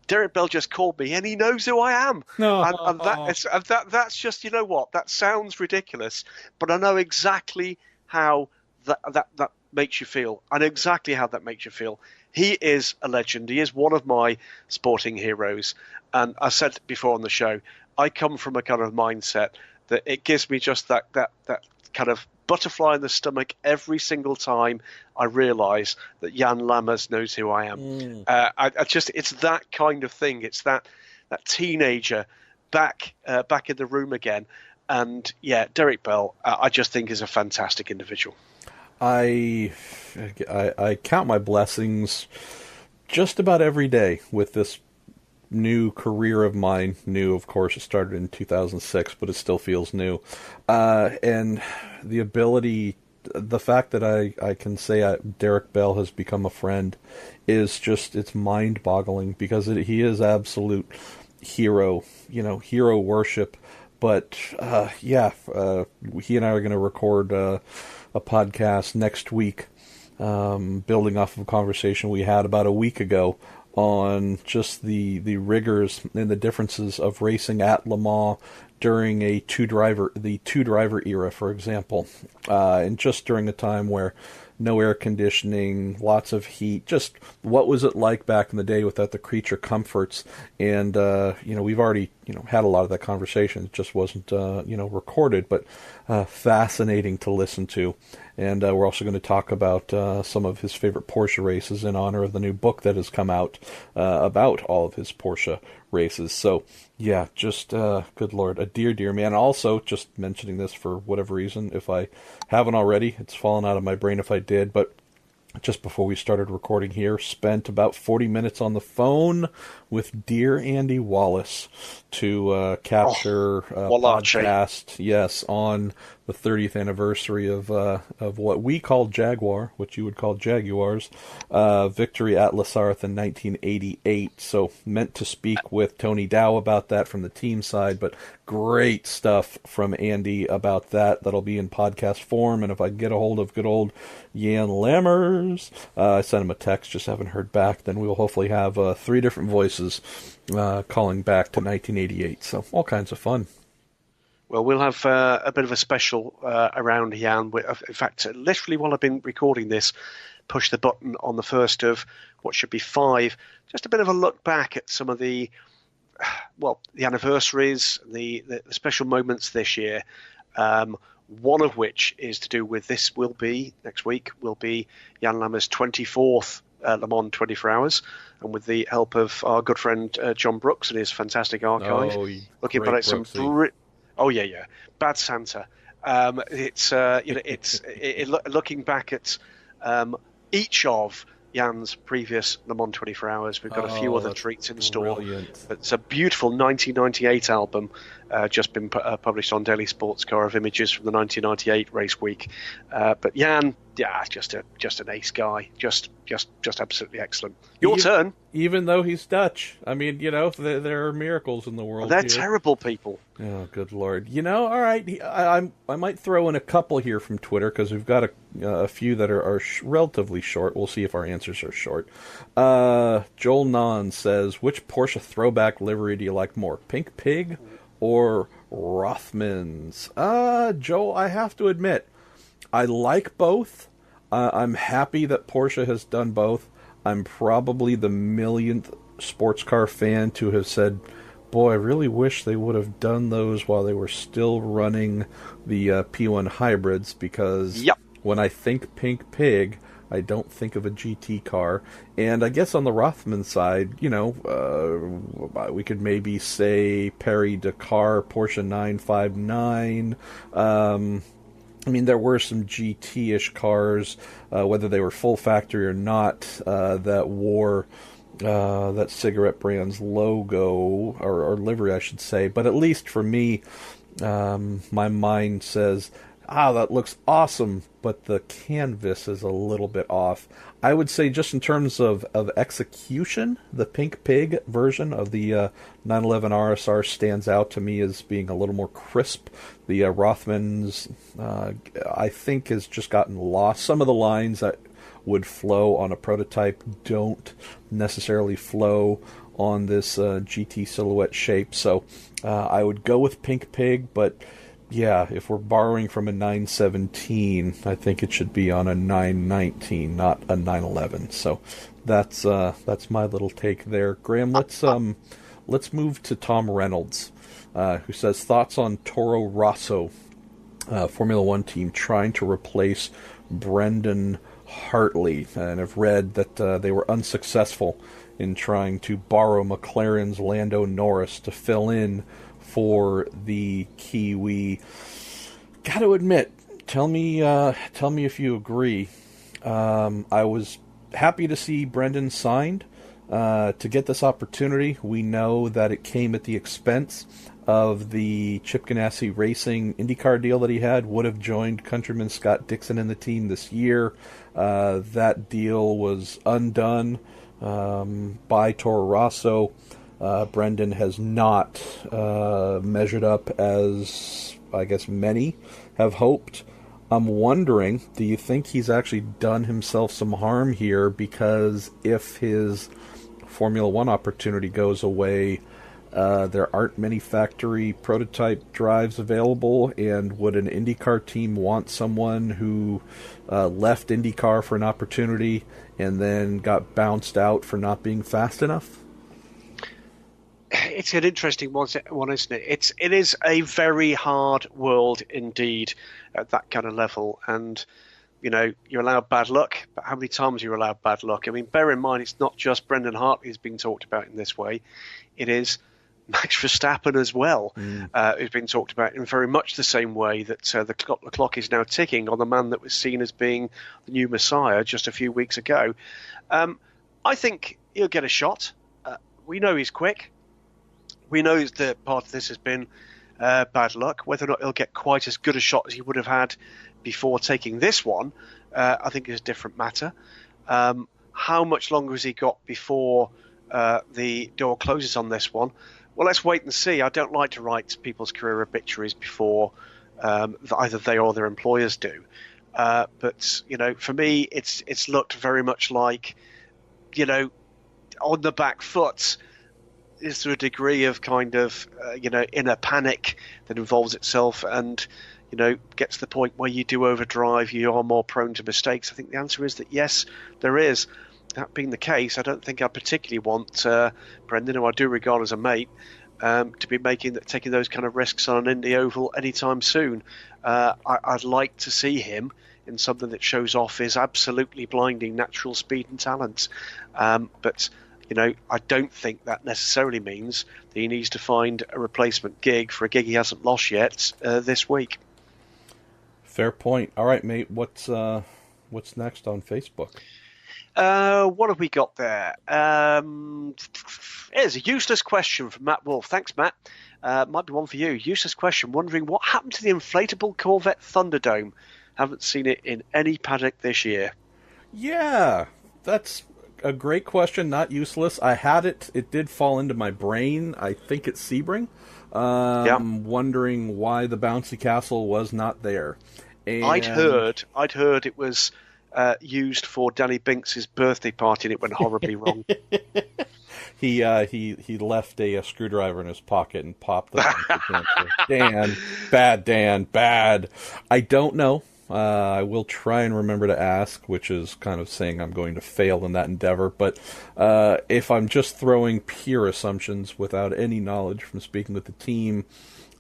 Derek Bell just called me, and he knows who I am." No. And that's just, you know what? That sounds ridiculous, but I know exactly how that makes you feel. I know exactly how that makes you feel. He is a legend. He is one of my sporting heroes. And I said before on the show, I come from a kind of mindset that it gives me just that kind of butterfly in the stomach every single time I realise that Jan Lammers knows who I am. It's that kind of thing. It's that teenager back in the room again. And yeah, Derek Bell, I just think is a fantastic individual. I count my blessings just about every day with this new career of mine. New, of course, it started in 2006, but it still feels new. And the ability, the fact that I can say Derek Bell has become a friend is just, it's mind-boggling, because he is absolute hero, hero worship. But he and I are going to record a podcast next week, building off of a conversation we had about a week ago on just the rigors and the differences of racing at Le Mans during the two driver era, for example, and just during a time where no air conditioning, lots of heat. Just what was it like back in the day without the creature comforts? And we've already had a lot of that conversation. It just wasn't recorded, but fascinating to listen to. And we're also going to talk about some of his favorite Porsche races in honor of the new book that has come out about all of his Porsche races. So yeah, just good Lord, a dear man. Also, just mentioning this for whatever reason, if I haven't already, it's fallen out of my brain if I did, but just before we started recording here, spent about 40 minutes on the phone with dear Andy Wallace to capture a podcast, yes, on the 30th anniversary of what we call Jaguar, what you would call Jaguars, victory at La Sarthe in 1988. So meant to speak with Tony Dow about that from the team side, but great stuff from Andy about that. That'll be in podcast form, and if I get a hold of good old Jan Lammers, I sent him a text, just haven't heard back, then we will hopefully have 3 different voices calling back to 1988. So all kinds of fun. Well, we'll have a bit of a special around Jan. In fact, literally while I've been recording this, push the button on the first of what should be 5. Just a bit of a look back at some of the anniversaries, the special moments this year. One of which is to do with next week will be Jan Lammers' 24th Le Mans 24 Hours, and with the help of our good friend John Brooks and his fantastic archive, looking at some. Bad Santa. It's looking back at each of Jan's previous Le Mans 24 Hours. We've got a few other treats in store. It's a beautiful 1998 album just been published on Daily Sports Car of images from the 1998 race week. But Jan, just an ace guy, just absolutely excellent. Your turn. Even though he's Dutch, I mean, there are miracles in the world. They're terrible people. Oh, good Lord! All right. I might throw in a couple here from Twitter because we've got a few that are relatively short. We'll see if our answers are short. Joel Non says, "Which Porsche throwback livery do you like more, Pink Pig or Rothmans. Joe, I have to admit, I like both. I'm happy that Porsche has done both. I'm probably the millionth sports car fan to have said, boy, I really wish they would have done those while they were still running the P1 hybrids, because Yep. when I think Pink Pig, I don't think of a GT car. And I guess on the Rothman side, we could maybe say Paris Dakar, Porsche 959. I mean, there were some GT-ish cars, whether they were full factory or not, that wore that cigarette brand's logo, or livery, I should say. But at least for me, my mind says, that looks awesome, but the canvas is a little bit off. I would say just in terms of execution, the Pink Pig version of the 911 RSR stands out to me as being a little more crisp. The Rothmans, I think, has just gotten lost. Some of the lines that would flow on a prototype don't necessarily flow on this GT silhouette shape. So I would go with Pink Pig, but yeah, if we're borrowing from a 917, I think it should be on a 919, not a 911. So that's my little take there. Graham, let's move to Tom Reynolds, who says, thoughts on Toro Rosso, Formula One team trying to replace Brendan Hartley, and I've read that they were unsuccessful in trying to borrow McLaren's Lando Norris to fill in for the Kiwi. Got to admit, tell me if you agree. I was happy to see Brendan signed to get this opportunity. We know that it came at the expense of the Chip Ganassi Racing IndyCar deal that he had. Would have joined countryman Scott Dixon in the team this year. That deal was undone by Toro Rosso. Brendan has not measured up as, I guess, many have hoped. I'm wondering, do you think he's actually done himself some harm here? Because if his Formula One opportunity goes away, there aren't many factory prototype drives available, and would an IndyCar team want someone who left IndyCar for an opportunity and then got bounced out for not being fast enough? It's an interesting one, isn't it? It is a very hard world indeed at that kind of level. And, you're allowed bad luck, but how many times are you allowed bad luck? I mean, bear in mind, it's not just Brendan Hartley who's being talked about in this way. It is Max Verstappen as well, who's been talked about in very much the same way that the clock is now ticking on the man that was seen as being the new Messiah just a few weeks ago. I think he'll get a shot. We know he's quick. We know that part of this has been bad luck. Whether or not he'll get quite as good a shot as he would have had before taking this one, I think is a different matter. How much longer has he got before the door closes on this one? Well, let's wait and see. I don't like to write people's career obituaries before either they or their employers do. But, for me, it's looked very much like, on the back foot. Is there a degree of kind of, inner panic that involves itself and, gets to the point where you do overdrive, you are more prone to mistakes? I think the answer is that yes, there is. That being the case, I don't think I particularly want Brendan, who I do regard as a mate, to be taking those kind of risks on an Indy Oval anytime soon. I'd like to see him in something that shows off his absolutely blinding natural speed and talents. But I don't think that necessarily means that he needs to find a replacement gig for a gig he hasn't lost yet this week. Fair point. All right, mate. What's next on Facebook? What have we got there? Here's a useless question from Matt Wolf. Thanks, Matt. Might be one for you. Useless question. Wondering what happened to the inflatable Corvette Thunderdome. Haven't seen it in any paddock this year. Yeah, that's a great question. Not useless. I had it. It did fall into my brain. I think it's Sebring. Wondering why the bouncy castle was not there. And I'd heard it was used for Danny Binks' birthday party and it went horribly wrong. he left a screwdriver in his pocket and popped the Dan, bad Dan, bad. I don't know. I will try and remember to ask, which is kind of saying I'm going to fail in that endeavor. But if I'm just throwing pure assumptions without any knowledge from speaking with the team,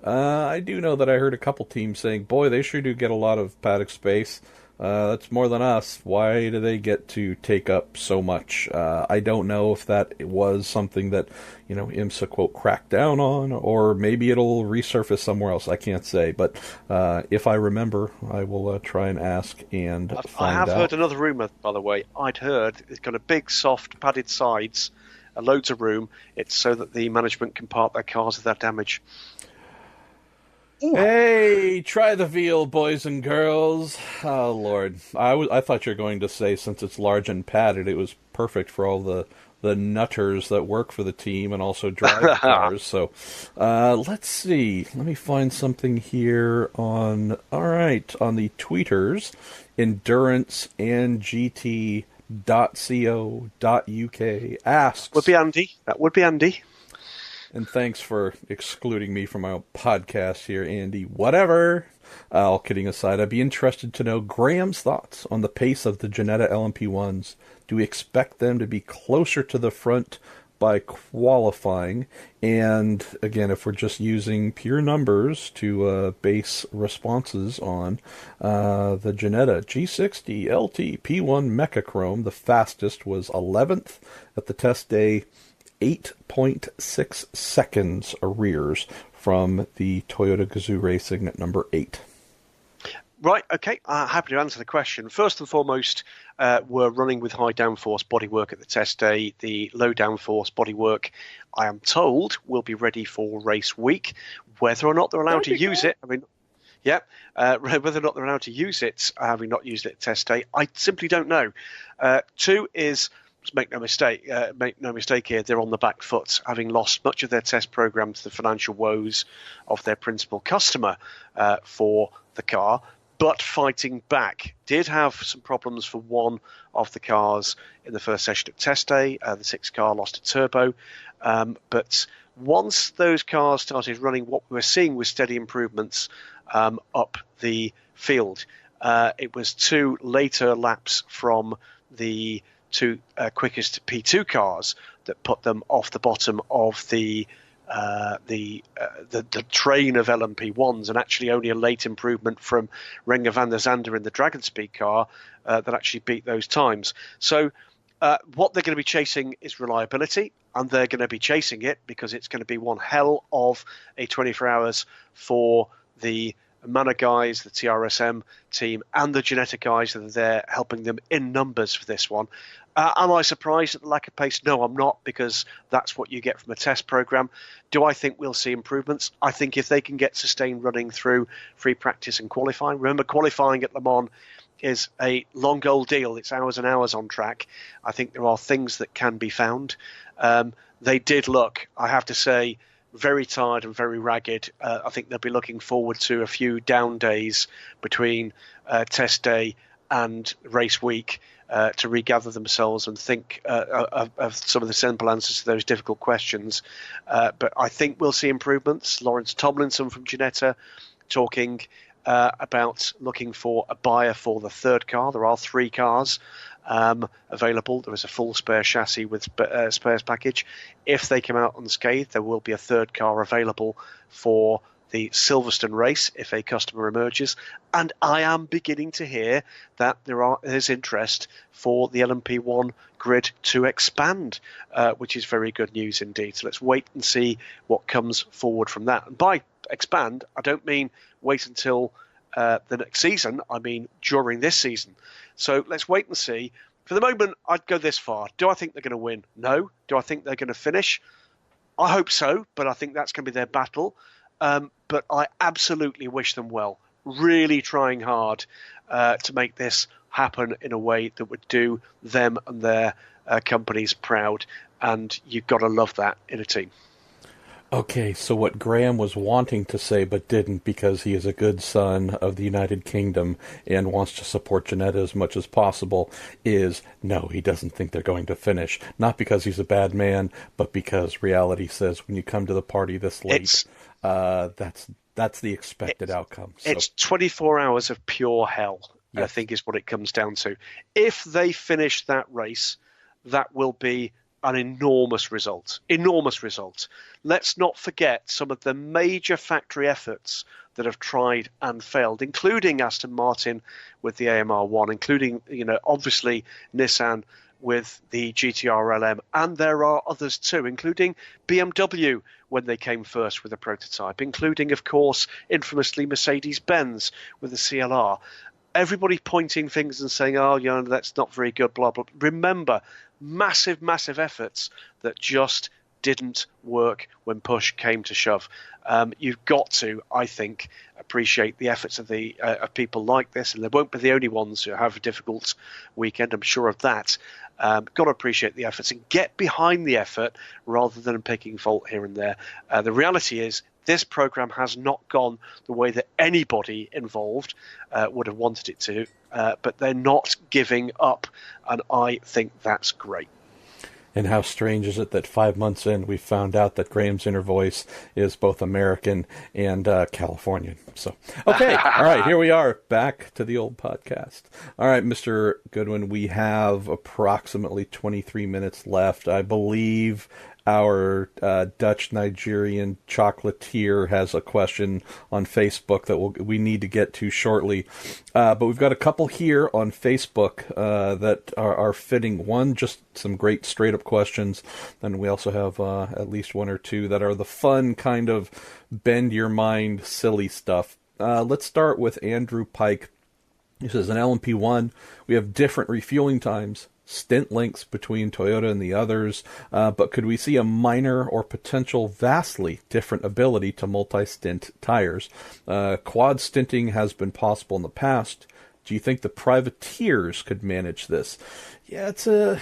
I do know that I heard a couple teams saying, boy, they sure do get a lot of paddock space. That's more than us. Why do they get to take up so much? I don't know if that was something that, IMSA, quote, cracked down on, or maybe it'll resurface somewhere else. I can't say. But if I remember, I will try and ask and find out. I have heard another rumour, by the way. I'd heard it's got a big, soft, padded sides, loads of room. It's so that the management can park their cars without damage. Hey, try the veal, boys and girls. Oh, Lord. I thought you were going to say, since it's large and padded, it was perfect for all the nutters that work for the team and also drive cars. So, let's see. Let me find something here on the tweeters, endurance and gt.co.uk asks. That would be Andy. And thanks for excluding me from my own podcast here, Andy. Whatever. All kidding aside, I'd be interested to know Graham's thoughts on the pace of the Ginetta LMP1s. Do we expect them to be closer to the front by qualifying? And again, if we're just using pure numbers to base responses on, the Ginetta G60 LT P1 Mechachrome, the fastest, was 11th at the test day, 8.6 seconds arrears from the Toyota Gazoo Racing at number 8. Right, okay, happy to answer the question. First and foremost, we're running with high downforce bodywork at the test day. The low downforce bodywork, I am told, will be ready for race week. Whether or not they're allowed to use it, whether or not they're allowed to use it, having not used it at test day, I simply don't know. Two is, make no mistake here, they're on the back foot, having lost much of their test program to the financial woes of their principal customer for the car, but fighting back. Did have some problems for one of the cars in the first session at test day. The 6 car lost a turbo, but once those cars started running, what we were seeing was steady improvements up the field. It was 2 later laps from the 2 quickest P2 cars that put them off the bottom of the train of LMP1s, and actually only a late improvement from Renger van der Zande in the Dragon Speed car that actually beat those times. So what they're going to be chasing is reliability, and they're going to be chasing it because it's going to be one hell of a 24 hours for the Manor guys, the TRSM team, and the Ginetta guys that are there helping them in numbers for this one. Am I surprised at the lack of pace? No, I'm not, because that's what you get from a test program. Do I think we'll see improvements? I think if they can get sustained running through free practice and qualifying. Remember, qualifying at Le Mans is a long old deal. It's hours and hours on track. I think there are things that can be found. They did look, I have to say, very tired and very ragged. I think they'll be looking forward to a few down days between test day and race week to regather themselves and think of some of the simple answers to those difficult questions. But I think we'll see improvements. Lawrence Tomlinson from Ginetta talking about looking for a buyer for the 3rd car. There are 3 cars available. There is a full spare chassis with spares package. If they come out unscathed, there will be a 3rd car available for the Silverstone race if a customer emerges. And I am beginning to hear that there's interest for the LMP1 grid to expand, which is very good news indeed. So let's wait and see what comes forward from that. And by expand, I don't mean wait until the next season. I mean during this season. So let's wait and see. For the moment, I'd go this far. Do I think they're going to win? No. Do I think they're going to finish? I hope so, but I think that's going to be their battle. But I absolutely wish them well. Really trying hard to make this happen in a way that would do them and their companies proud. And you've got to love that in a team. Okay, so what Graham was wanting to say but didn't because he is a good son of the United Kingdom and wants to support Janetta as much as possible is no, he doesn't think they're going to finish. Not because he's a bad man, but because reality says when you come to the party this late, that's the expected outcome. So, it's 24 hours of pure hell, yes. I think is what it comes down to. If they finish that race, that will be an enormous result. Enormous result. Let's not forget some of the major factory efforts that have tried and failed, including Aston Martin with the AMR1, including, obviously Nissan with the GTR LM, and there are others too, including BMW when they came first with a prototype, including, of course, infamously Mercedes-Benz with the CLR. Everybody pointing fingers and saying, that's not very good, blah, blah. Remember, massive, massive efforts that just didn't work when push came to shove. You've got to, I think, appreciate the efforts of people like this, and they won't be the only ones who have a difficult weekend, I'm sure of that. Got to appreciate the efforts and get behind the effort rather than picking fault here and there. The reality is this program has not gone the way that anybody involved would have wanted it to, but they're not giving up, and I think that's great. And how strange is it that 5 months in, we found out that Graham's inner voice is both American and Californian. So, okay. All right. Here we are back to the old podcast. All right, Mr. Goodwin, we have approximately 23 minutes left. I believe our Dutch Nigerian chocolatier has a question on Facebook that we need to get to shortly. But we've got a couple here on Facebook that are fitting. One, just some great straight-up questions. Then we also have at least one or two that are the fun kind of bend-your-mind, silly stuff. Let's start with Andrew Pike. He says, in LMP1, we have different refueling times, stint lengths between Toyota and the others, but could we see a minor or potential vastly different ability to multi-stint tires? Quad stinting has been possible in the past. Do you think the privateers could manage this? Yeah, it's an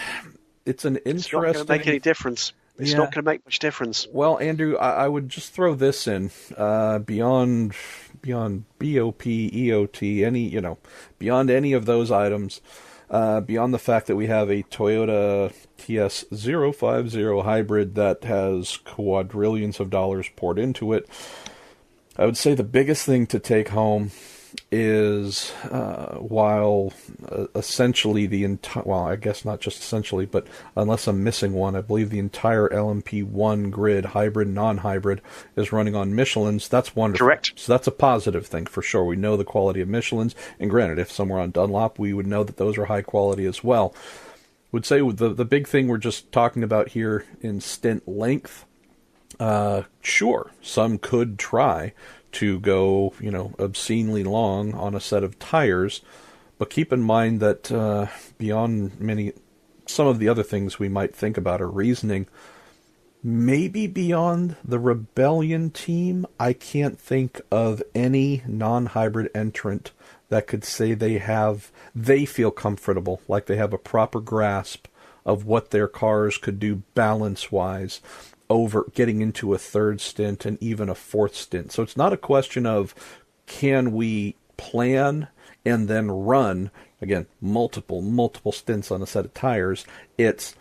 interesting... It's not going to make any difference. It's not going to make much difference. Well, Andrew, I would just throw this in. Beyond BOP, EOT, beyond any of those items, beyond the fact that we have a Toyota TS050 hybrid that has quadrillions of dollars poured into it, I would say the biggest thing to take home is while essentially the entire, well, I guess not just essentially, but unless I'm missing one, I believe the entire LMP1 grid, hybrid, non-hybrid, is running on Michelin's. That's wonderful. Correct. So that's a positive thing for sure. We know the quality of Michelin's, and granted, if somewhere on Dunlop, we would know that those are high quality as well. Would say the big thing we're just talking about here in stint length, sure, some could try to go, obscenely long on a set of tires, but keep in mind that beyond some of the other things we might think about or reasoning, maybe beyond the Rebellion team, I can't think of any non-hybrid entrant that could say they feel comfortable, like they have a proper grasp of what their cars could do balance-wise over getting into a third stint and even a fourth stint. So it's not a question of can we plan and then run, again, multiple stints on a set of tires. It's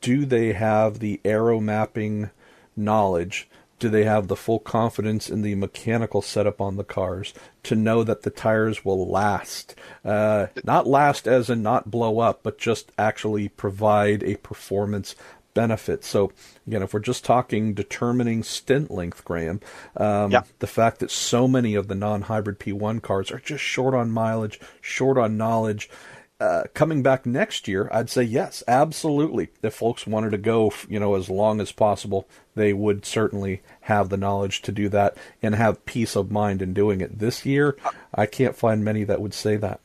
do they have the aero mapping knowledge? Do they have the full confidence in the mechanical setup on the cars to know that the tires will last? Not last as in not blow up, but just actually provide a performance benefit. So, again, if we're just talking determining stint length, Graham, the fact that so many of the non-hybrid P1 cars are just short on mileage, short on knowledge, coming back next year, I'd say yes, absolutely. If folks wanted to go, as long as possible, they would certainly have the knowledge to do that and have peace of mind in doing it. This year, I can't find many that would say that.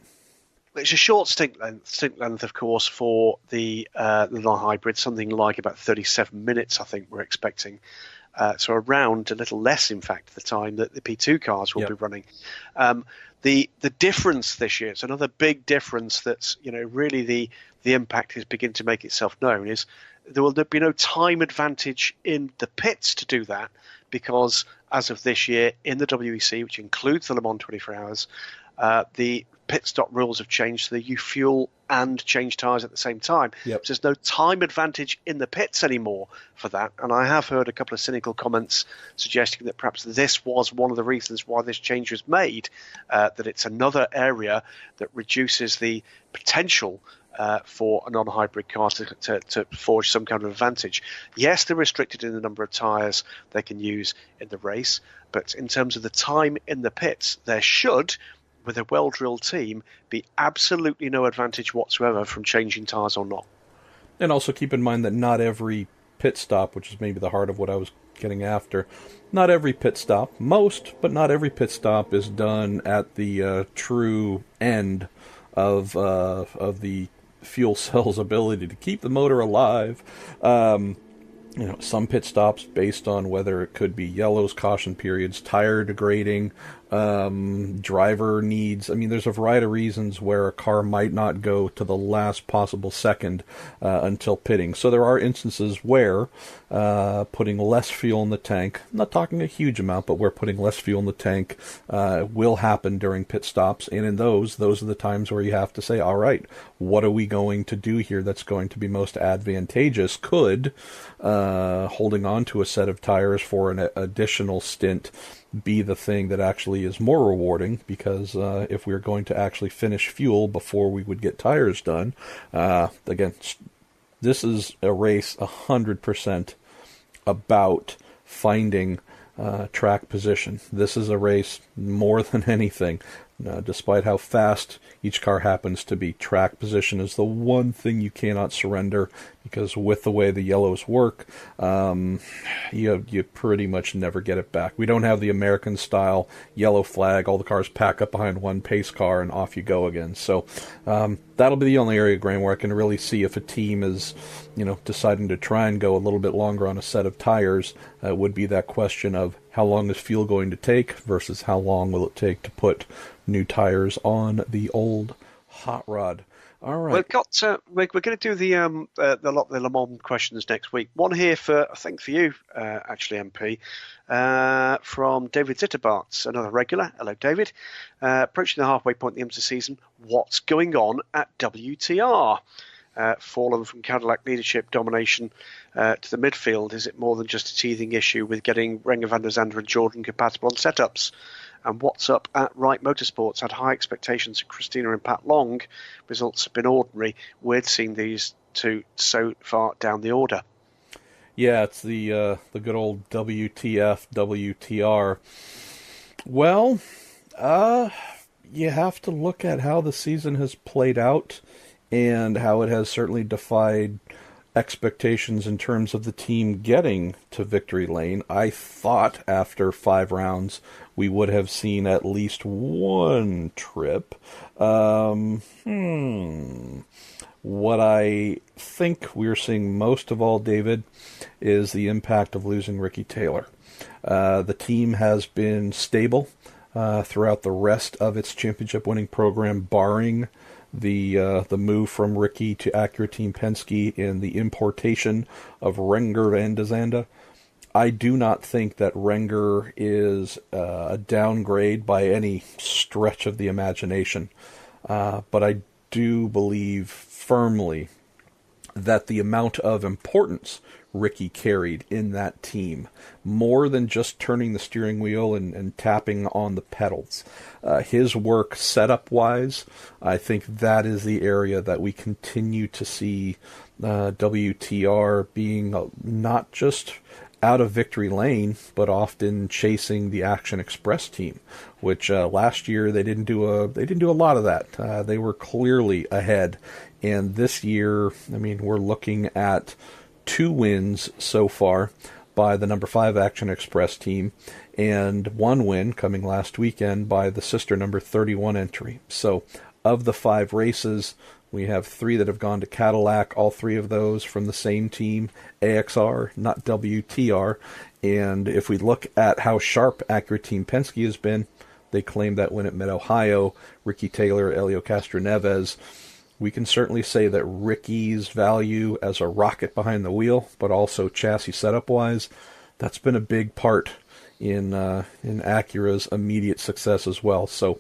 It's a short stint length, of course, for the non-hybrid, something like about 37 minutes, I think we're expecting. So around a little less, in fact, the time that the P2 cars will be running. The difference this year, it's another big difference that's, really the impact is beginning to make itself known, is there will be no time advantage in the pits to do that, because as of this year in the WEC, which includes the Le Mans 24 Hours, the pit stop rules have changed so that you fuel and change tyres at the same time. Yep. So there's no time advantage in the pits anymore for that. And I have heard a couple of cynical comments suggesting that perhaps this was one of the reasons why this change was made, that it's another area that reduces the potential for a non-hybrid car to forge some kind of advantage. Yes, they're restricted in the number of tyres they can use in the race, but in terms of the time in the pits, there should, with a well-drilled team, be absolutely no advantage whatsoever from changing tyres or not. And also keep in mind that not every pit stop, which is maybe the heart of what I was getting after, not every pit stop, most, but not every pit stop is done at the true end of the fuel cell's ability to keep the motor alive. Some pit stops based on whether it could be yellows, caution periods, tire degrading, driver needs. I mean, there's a variety of reasons where a car might not go to the last possible second until pitting. So there are instances where putting less fuel in the tank, I'm not talking a huge amount, but where putting less fuel in the tank will happen during pit stops. And in those are the times where you have to say, all right, what are we going to do here that's going to be most advantageous? Could holding on to a set of tires for an additional stint be the thing that actually is more rewarding? Because if we're going to actually finish fuel before we would get tires done, again, this is a race 100% about finding track position. This is a race more than anything. Despite how fast each car happens to be, track position is the one thing you cannot surrender, because with the way the yellows work, you pretty much never get it back. We don't have the American style yellow flag, all the cars pack up behind one pace car and off you go again. So that'll be the only area, Graham, where I can really see if a team is deciding to try and go a little bit longer on a set of tires, would be that question of how long is fuel going to take versus how long will it take to put new tires on the old hot rod. All right. We're going to do the Le Mans questions next week. One here for you, actually, MP, from David Zitterbarts, another regular. Hello, David. Approaching the halfway point in the IMSA season, what's going on at WTR? Fallen from Cadillac leadership domination to the midfield. Is it more than just a teething issue with getting Renger van der Zande and Jordan compatible on setups? And what's up at Wright Motorsports? Had high expectations of Christina and Pat Long. Results have been ordinary. Weird seeing these two so far down the order. Yeah, it's the good old WTF, WTR. Well, you have to look at how the season has played out and how it has certainly defied expectations in terms of the team getting to victory lane. I thought after 5 rounds we would have seen at least one trip. What I think we're seeing most of all, David, is the impact of losing Ricky Taylor. The team has been stable throughout the rest of its championship-winning program, barring the move from Ricky to Acura Team Penske and the importation of Renger van der Zande. I do not think that Renger is a downgrade by any stretch of the imagination, but I do believe firmly that the amount of importance Ricky carried in that team, more than just turning the steering wheel and tapping on the pedals. His work setup-wise, I think that is the area that we continue to see WTR being not just out of victory lane, but often chasing the Action Express team, which last year they didn't do a lot of that. They were clearly ahead, and this year, I mean, we're looking at 2 wins so far by the number 5 Action Express team, and 1 win coming last weekend by the sister number 31 entry. So of the 5 races, we have 3 that have gone to Cadillac, all 3 of those from the same team, AXR, not WTR. And if we look at how sharp Acura Team Penske has been, they claim that win at Mid-Ohio, Ricky Taylor, Helio Castroneves. We can certainly say that Ricky's value as a rocket behind the wheel, but also chassis setup-wise, That's been a big part in Acura's immediate success as well. So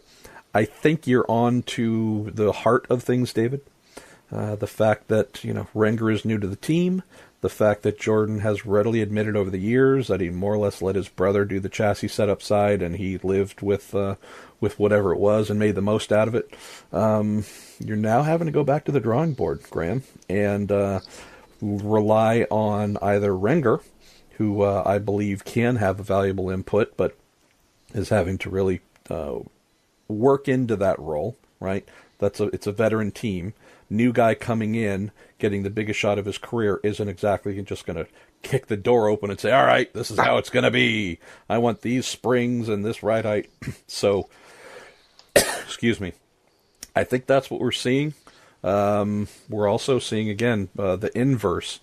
I think you're on to the heart of things, David. The fact that, Renger is new to the team, the fact that Jordan has readily admitted over the years that he more or less let his brother do the chassis setup side, and he lived with whatever it was and made the most out of it. You're now having to go back to the drawing board, Graham, and rely on either Renger, who I believe can have a valuable input, but is having to really work into that role, right? It's a veteran team. New guy coming in, getting the biggest shot of his career, isn't exactly just going to kick the door open and say, all right, this is how it's going to be. I want these springs and this ride height. So, excuse me. I think that's what we're seeing. We're also seeing, again, the inverse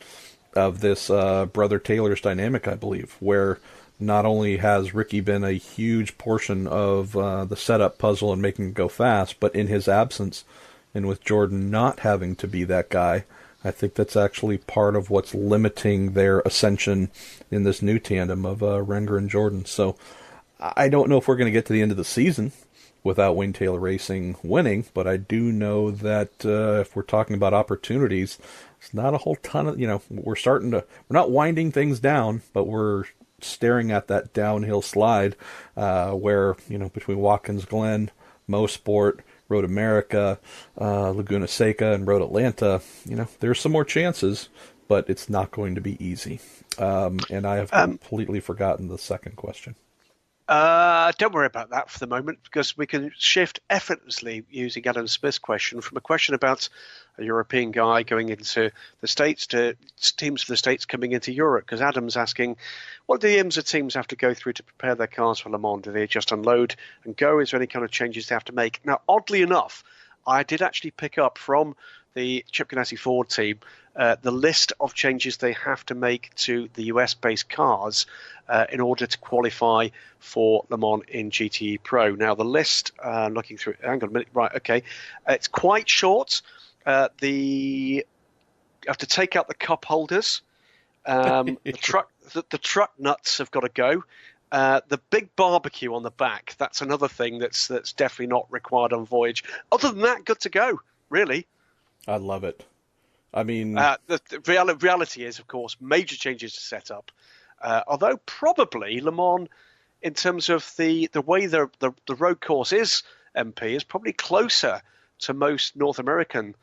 of this Brother Taylor's dynamic, I believe, where not only has Ricky been a huge portion of the setup puzzle and making it go fast, but in his absence, and with Jordan not having to be that guy, I think that's actually part of what's limiting their ascension in this new tandem of Renger and Jordan. So I don't know if we're going to get to the end of the season without Wayne Taylor Racing winning, but I do know that if we're talking about opportunities, it's not a whole ton of, we're not winding things down, but we're staring at that downhill slide where, between Watkins Glen, Mo Sport, Road America, Laguna Seca, and Road Atlanta, there's some more chances, but it's not going to be easy. And I have completely forgotten the second question. Don't worry about that for the moment, because we can shift effortlessly using Adam Smith's question from a question about a European guy going into the States to teams for the States coming into Europe, because Adam's asking, what do the IMSA teams have to go through to prepare their cars for Le Mans? Do they just unload and go? Is there any kind of changes they have to make? Now, oddly enough, I did actually pick up from the Chip Ganassi Ford team the list of changes they have to make to the US-based cars in order to qualify for Le Mans in GTE Pro. Now, the list, looking through, hang on a minute, right, okay, it's quite short. You have to take out the cup holders. The truck nuts have got to go. The big barbecue on the back, that's another thing that's definitely not required on Voyage. Other than that, good to go, really. I love it. I mean, the reality is, of course, major changes to setup. Although probably Le Mans, in terms of the way the road course is, MP, is probably closer to most North American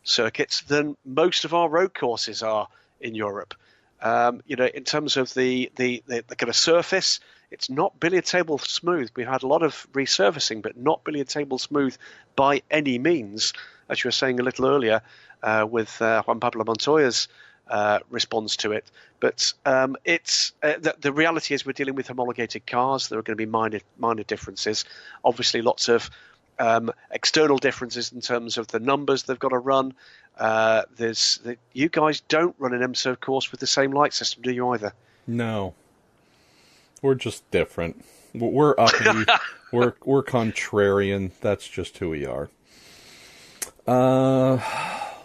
circuits than most of our road courses are in Europe. In terms of the kind of surface, it's not billiard table smooth. We've had a lot of resurfacing, but not billiard table smooth by any means, as you were saying a little earlier with Juan Pablo Montoya's response to it. But the reality is we're dealing with homologated cars. There are going to be minor differences. Obviously, lots of external differences in terms of the numbers they've got to run. You guys don't run an IMSA course with the same light system, do you either? No. We're just different. We're uppity. we're contrarian. That's just who we are.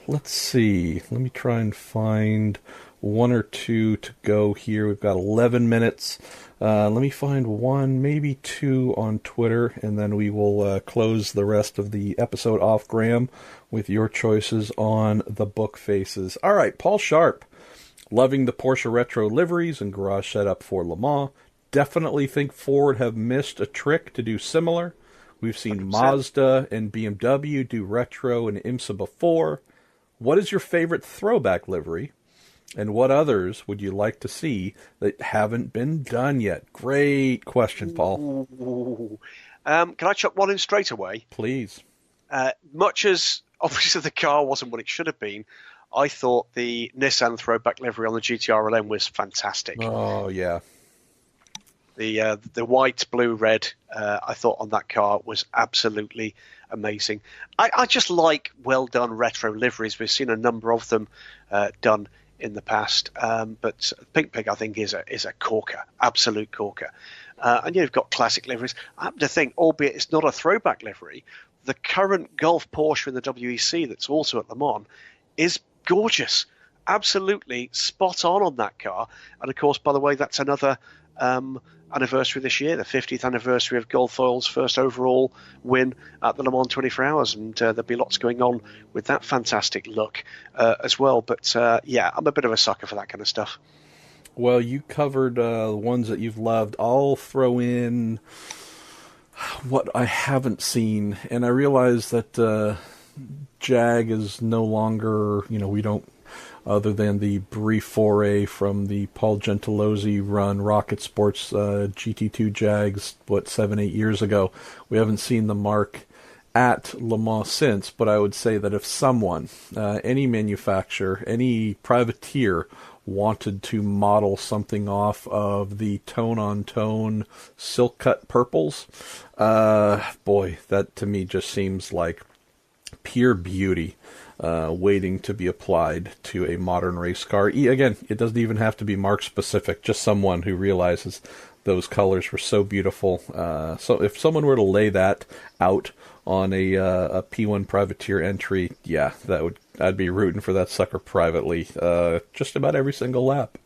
Let's see. Let me try and find one or two to go here. We've got 11 minutes. Let me find one, maybe two on Twitter, and then we will close the rest of the episode off, Graham, with your choices on the book faces. All right, Paul Sharp. Loving the Porsche retro liveries and garage setup for Le Mans. Definitely think Ford have missed a trick to do similar. We've seen 100%. Mazda and BMW do retro and IMSA before. What is your favorite throwback livery? And what others would you like to see that haven't been done yet? Great question, Paul. Can I chuck one in straight away? Please. Much as obviously the car wasn't what it should have been, I thought the Nissan throwback livery on the GTR LM was fantastic. Oh, yeah. The white, blue, red, I thought on that car was absolutely amazing. I just like well-done retro liveries. We've seen a number of them done in the past, but Pink Pig, I think, is a corker, absolute corker. And you've got classic liveries. I happen to think, albeit it's not a throwback livery, the current Golf Porsche in the WEC that's also at Le Mans is gorgeous. absolutely spot on that car. And of course, by the way, that's another anniversary this year, the 50th anniversary of Gulfoil's first overall win at the Le Mans 24 Hours, and there'll be lots going on with that fantastic look as well. But yeah, I'm a bit of a sucker for that kind of stuff. Well, you covered the ones that you've loved. I'll throw in what I haven't seen, and I realize that Jag is no longer, we don't, other than the brief foray from the Paul Gentilozzi run Rocket Sports GT2 Jags, 7-8 years ago, we haven't seen the mark at Le Mans since, but I would say that if someone, any manufacturer, any privateer, wanted to model something off of the tone-on-tone silk cut purples, boy, that to me just seems like pure beauty waiting to be applied to a modern race car. Again, it doesn't even have to be mark specific, just someone who realizes those colors were so beautiful. So if someone were to lay that out on a P1 privateer entry, yeah, I'd be rooting for that sucker privately just about every single lap.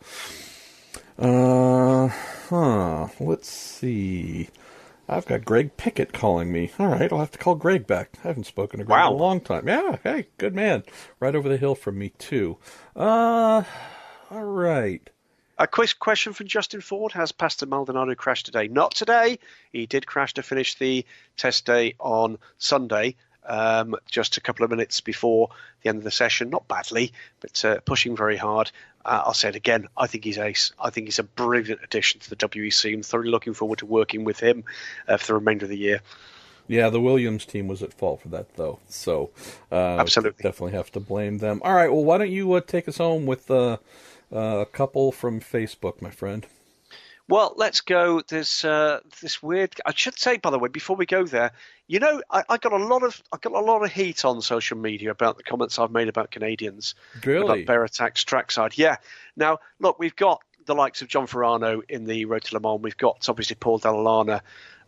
Let's see. I've got Greg Pickett calling me. All right, I'll have to call Greg back. I haven't spoken to Greg in a long time. Yeah, hey, good man. Right over the hill from me, too. All right. A quick question from Justin Ford. Has Pastor Maldonado crashed today? Not today. He did crash to finish the test day on Sunday, just a couple of minutes before the end of the session. Not badly, but pushing very hard. I'll say it again. I think he's ace. I think he's a brilliant addition to the WEC. I'm thoroughly looking forward to working with him for the remainder of the year. Yeah, the Williams team was at fault for that, though. So absolutely, definitely have to blame them. All right, well, why don't you take us home with a couple from Facebook, my friend? Well, let's go. There's this weird. I should say, by the way, before we go there, I got a lot of heat on social media about the comments I've made about Canadians, really? about Bear Attack's trackside. Yeah. Now, look, we've got the likes of John Ferrano in the Road to Le Mans. We've got obviously Paul Dall'Anna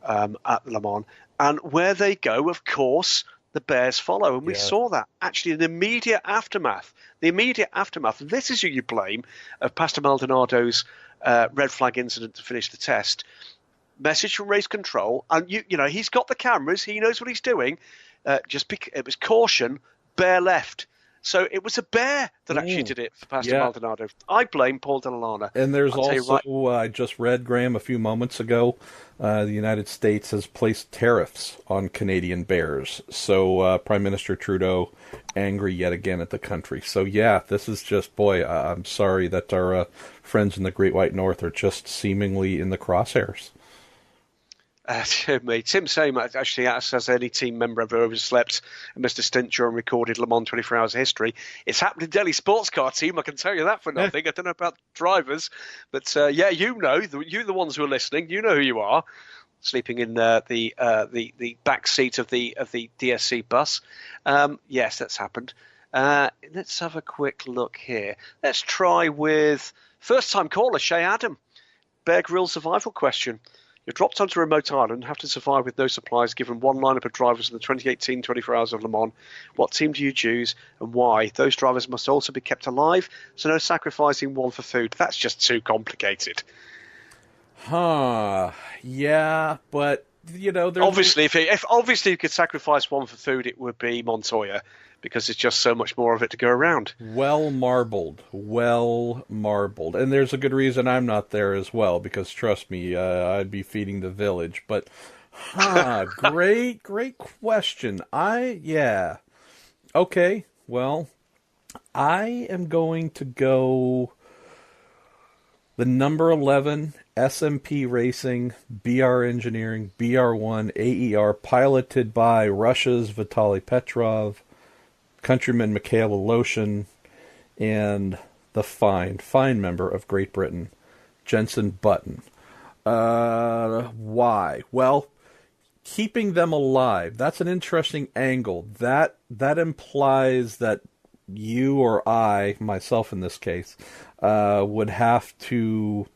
at Le Mans, and where they go, of course, the Bears follow, and we saw that actually in the immediate aftermath. This is who you blame of Pastor Maldonado's red flag incident to finish the test. Message from race control, and he's got the cameras, he knows what he's doing. It was caution, Bear left. So it was a Bear that actually did it for Pastor Maldonado. I blame Paul Dall'Anna. And there's also, I just read, Graham, a few moments ago, the United States has placed tariffs on Canadian bears. So Prime Minister Trudeau angry yet again at the country. So yeah, this is just, boy, I'm sorry that our friends in the Great White North are just seemingly in the crosshairs. Tim Same actually asks, has any team member ever overslept and missed a stint during recorded Le Mans 24 Hours history? It's happened in Delhi Sports Car Team, I can tell you that for nothing. I don't know about drivers, but yeah, you're the ones who are listening. You know who you are, sleeping in the back seat of the DSC bus. Yes, that's happened. Let's have a quick look here. Let's try with first-time caller Shay Adam. Bear Grylls survival question. You're dropped onto a remote island and have to survive with no supplies, given one lineup of drivers in the 2018 24 Hours of Le Mans. What team do you choose and why? Those drivers must also be kept alive, so no sacrificing one for food. That's just too complicated. Yeah, but, obviously, if you could sacrifice one for food, it would be Montoya, because there's just so much more of it to go around. Well marbled. And there's a good reason I'm not there as well, because trust me, I'd be feeding the village. But, great question. Okay, well, I am going to go the number 11 SMP Racing, BR Engineering, BR1, AER, piloted by Russia's Vitaly Petrov, countryman Mikhail Aloshin, and the fine member of Great Britain, Jenson Button. Why? Well, keeping them alive, that's an interesting angle. That implies that you or I, myself in this case, would have to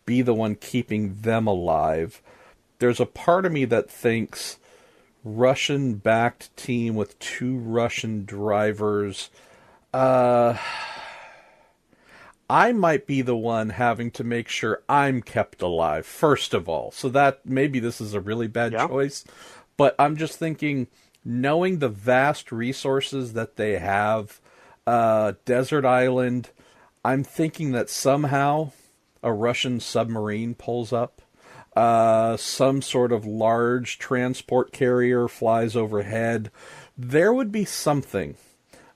be the one keeping them alive. There's a part of me that thinks Russian-backed team with two Russian drivers. I might be the one having to make sure I'm kept alive, first of all. So that maybe this is a really bad Yeah. choice. But I'm just thinking, knowing the vast resources that they have, desert island, I'm thinking that somehow a Russian submarine pulls up. Some sort of large transport carrier flies overhead. There would be something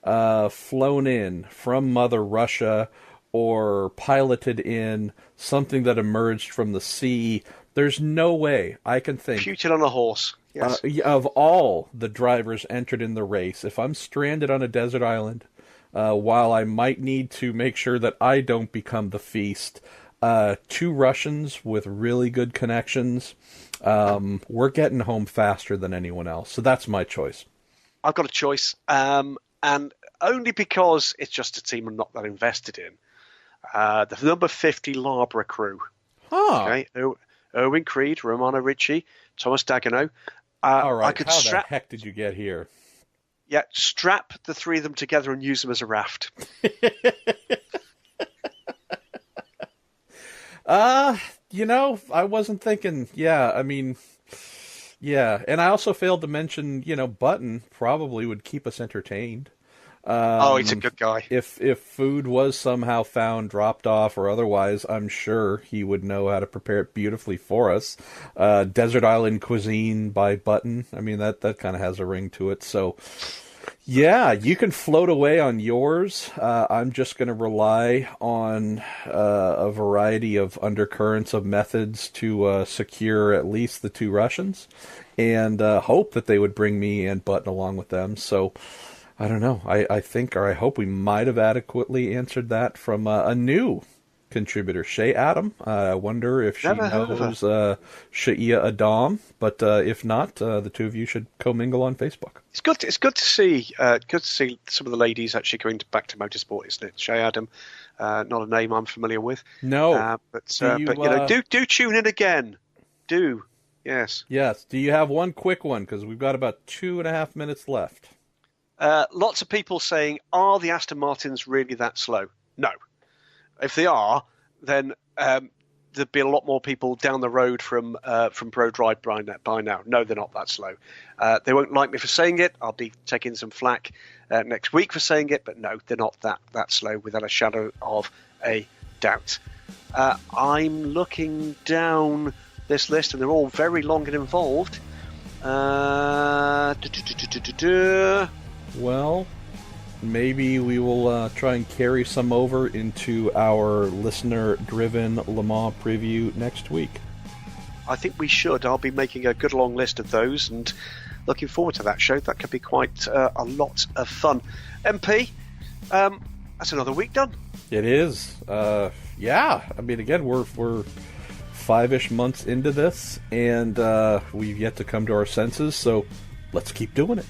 flown in from Mother Russia or piloted in, something that emerged from the sea. There's no way I can think. Shooting on a horse. Yes. Of all the drivers entered in the race, if I'm stranded on a desert island, while I might need to make sure that I don't become the feast, two Russians with really good connections, we're getting home faster than anyone else. So that's my choice. I've got a choice, and only because it's just a team I'm not that invested in. The number 50 Labra crew. Huh. Okay, Owen Creed, Romano Ricci, Thomas Dagano. All right, I could how the heck did you get here? Yeah, strap the three of them together and use them as a raft. I wasn't thinking, and I also failed to mention, Button probably would keep us entertained. He's a good guy. If food was somehow found, dropped off, or otherwise, I'm sure he would know how to prepare it beautifully for us. Desert Island cuisine by Button. I mean, that kind of has a ring to it. So, yeah, you can float away on yours. I'm just going to rely on a variety of undercurrents of methods to secure at least the two Russians, and hope that they would bring me and Button along with them. So, I don't know. I think, or I hope we might have adequately answered that from a new contributor, Shay Adam. I wonder if she knows Shaiya Adam, but if not, the two of you should commingle on Facebook. It's good to see some of the ladies actually going back to motorsport, isn't it? Shay Adam, not a name I'm familiar with. No, but do tune in again. Do, yes. Do you have one quick one, because we've got about 2.5 minutes left? Lots of people saying, are the Aston Martins really that slow? No. If they are, then there'd be a lot more people down the road from Pro Drive by now. No, they're not that slow. They won't like me for saying it. I'll be taking some flack next week for saying it, but no, they're not that slow, without a shadow of a doubt. I'm looking down this list, and they're all very long and involved. Well, maybe we will try and carry some over into our listener-driven Le Mans preview next week. I think we should. I'll be making a good long list of those and looking forward to that show. That could be quite a lot of fun. MP, that's another week done. It is. Yeah. I mean, again, we're 5-ish months into this, and we've yet to come to our senses, so let's keep doing it.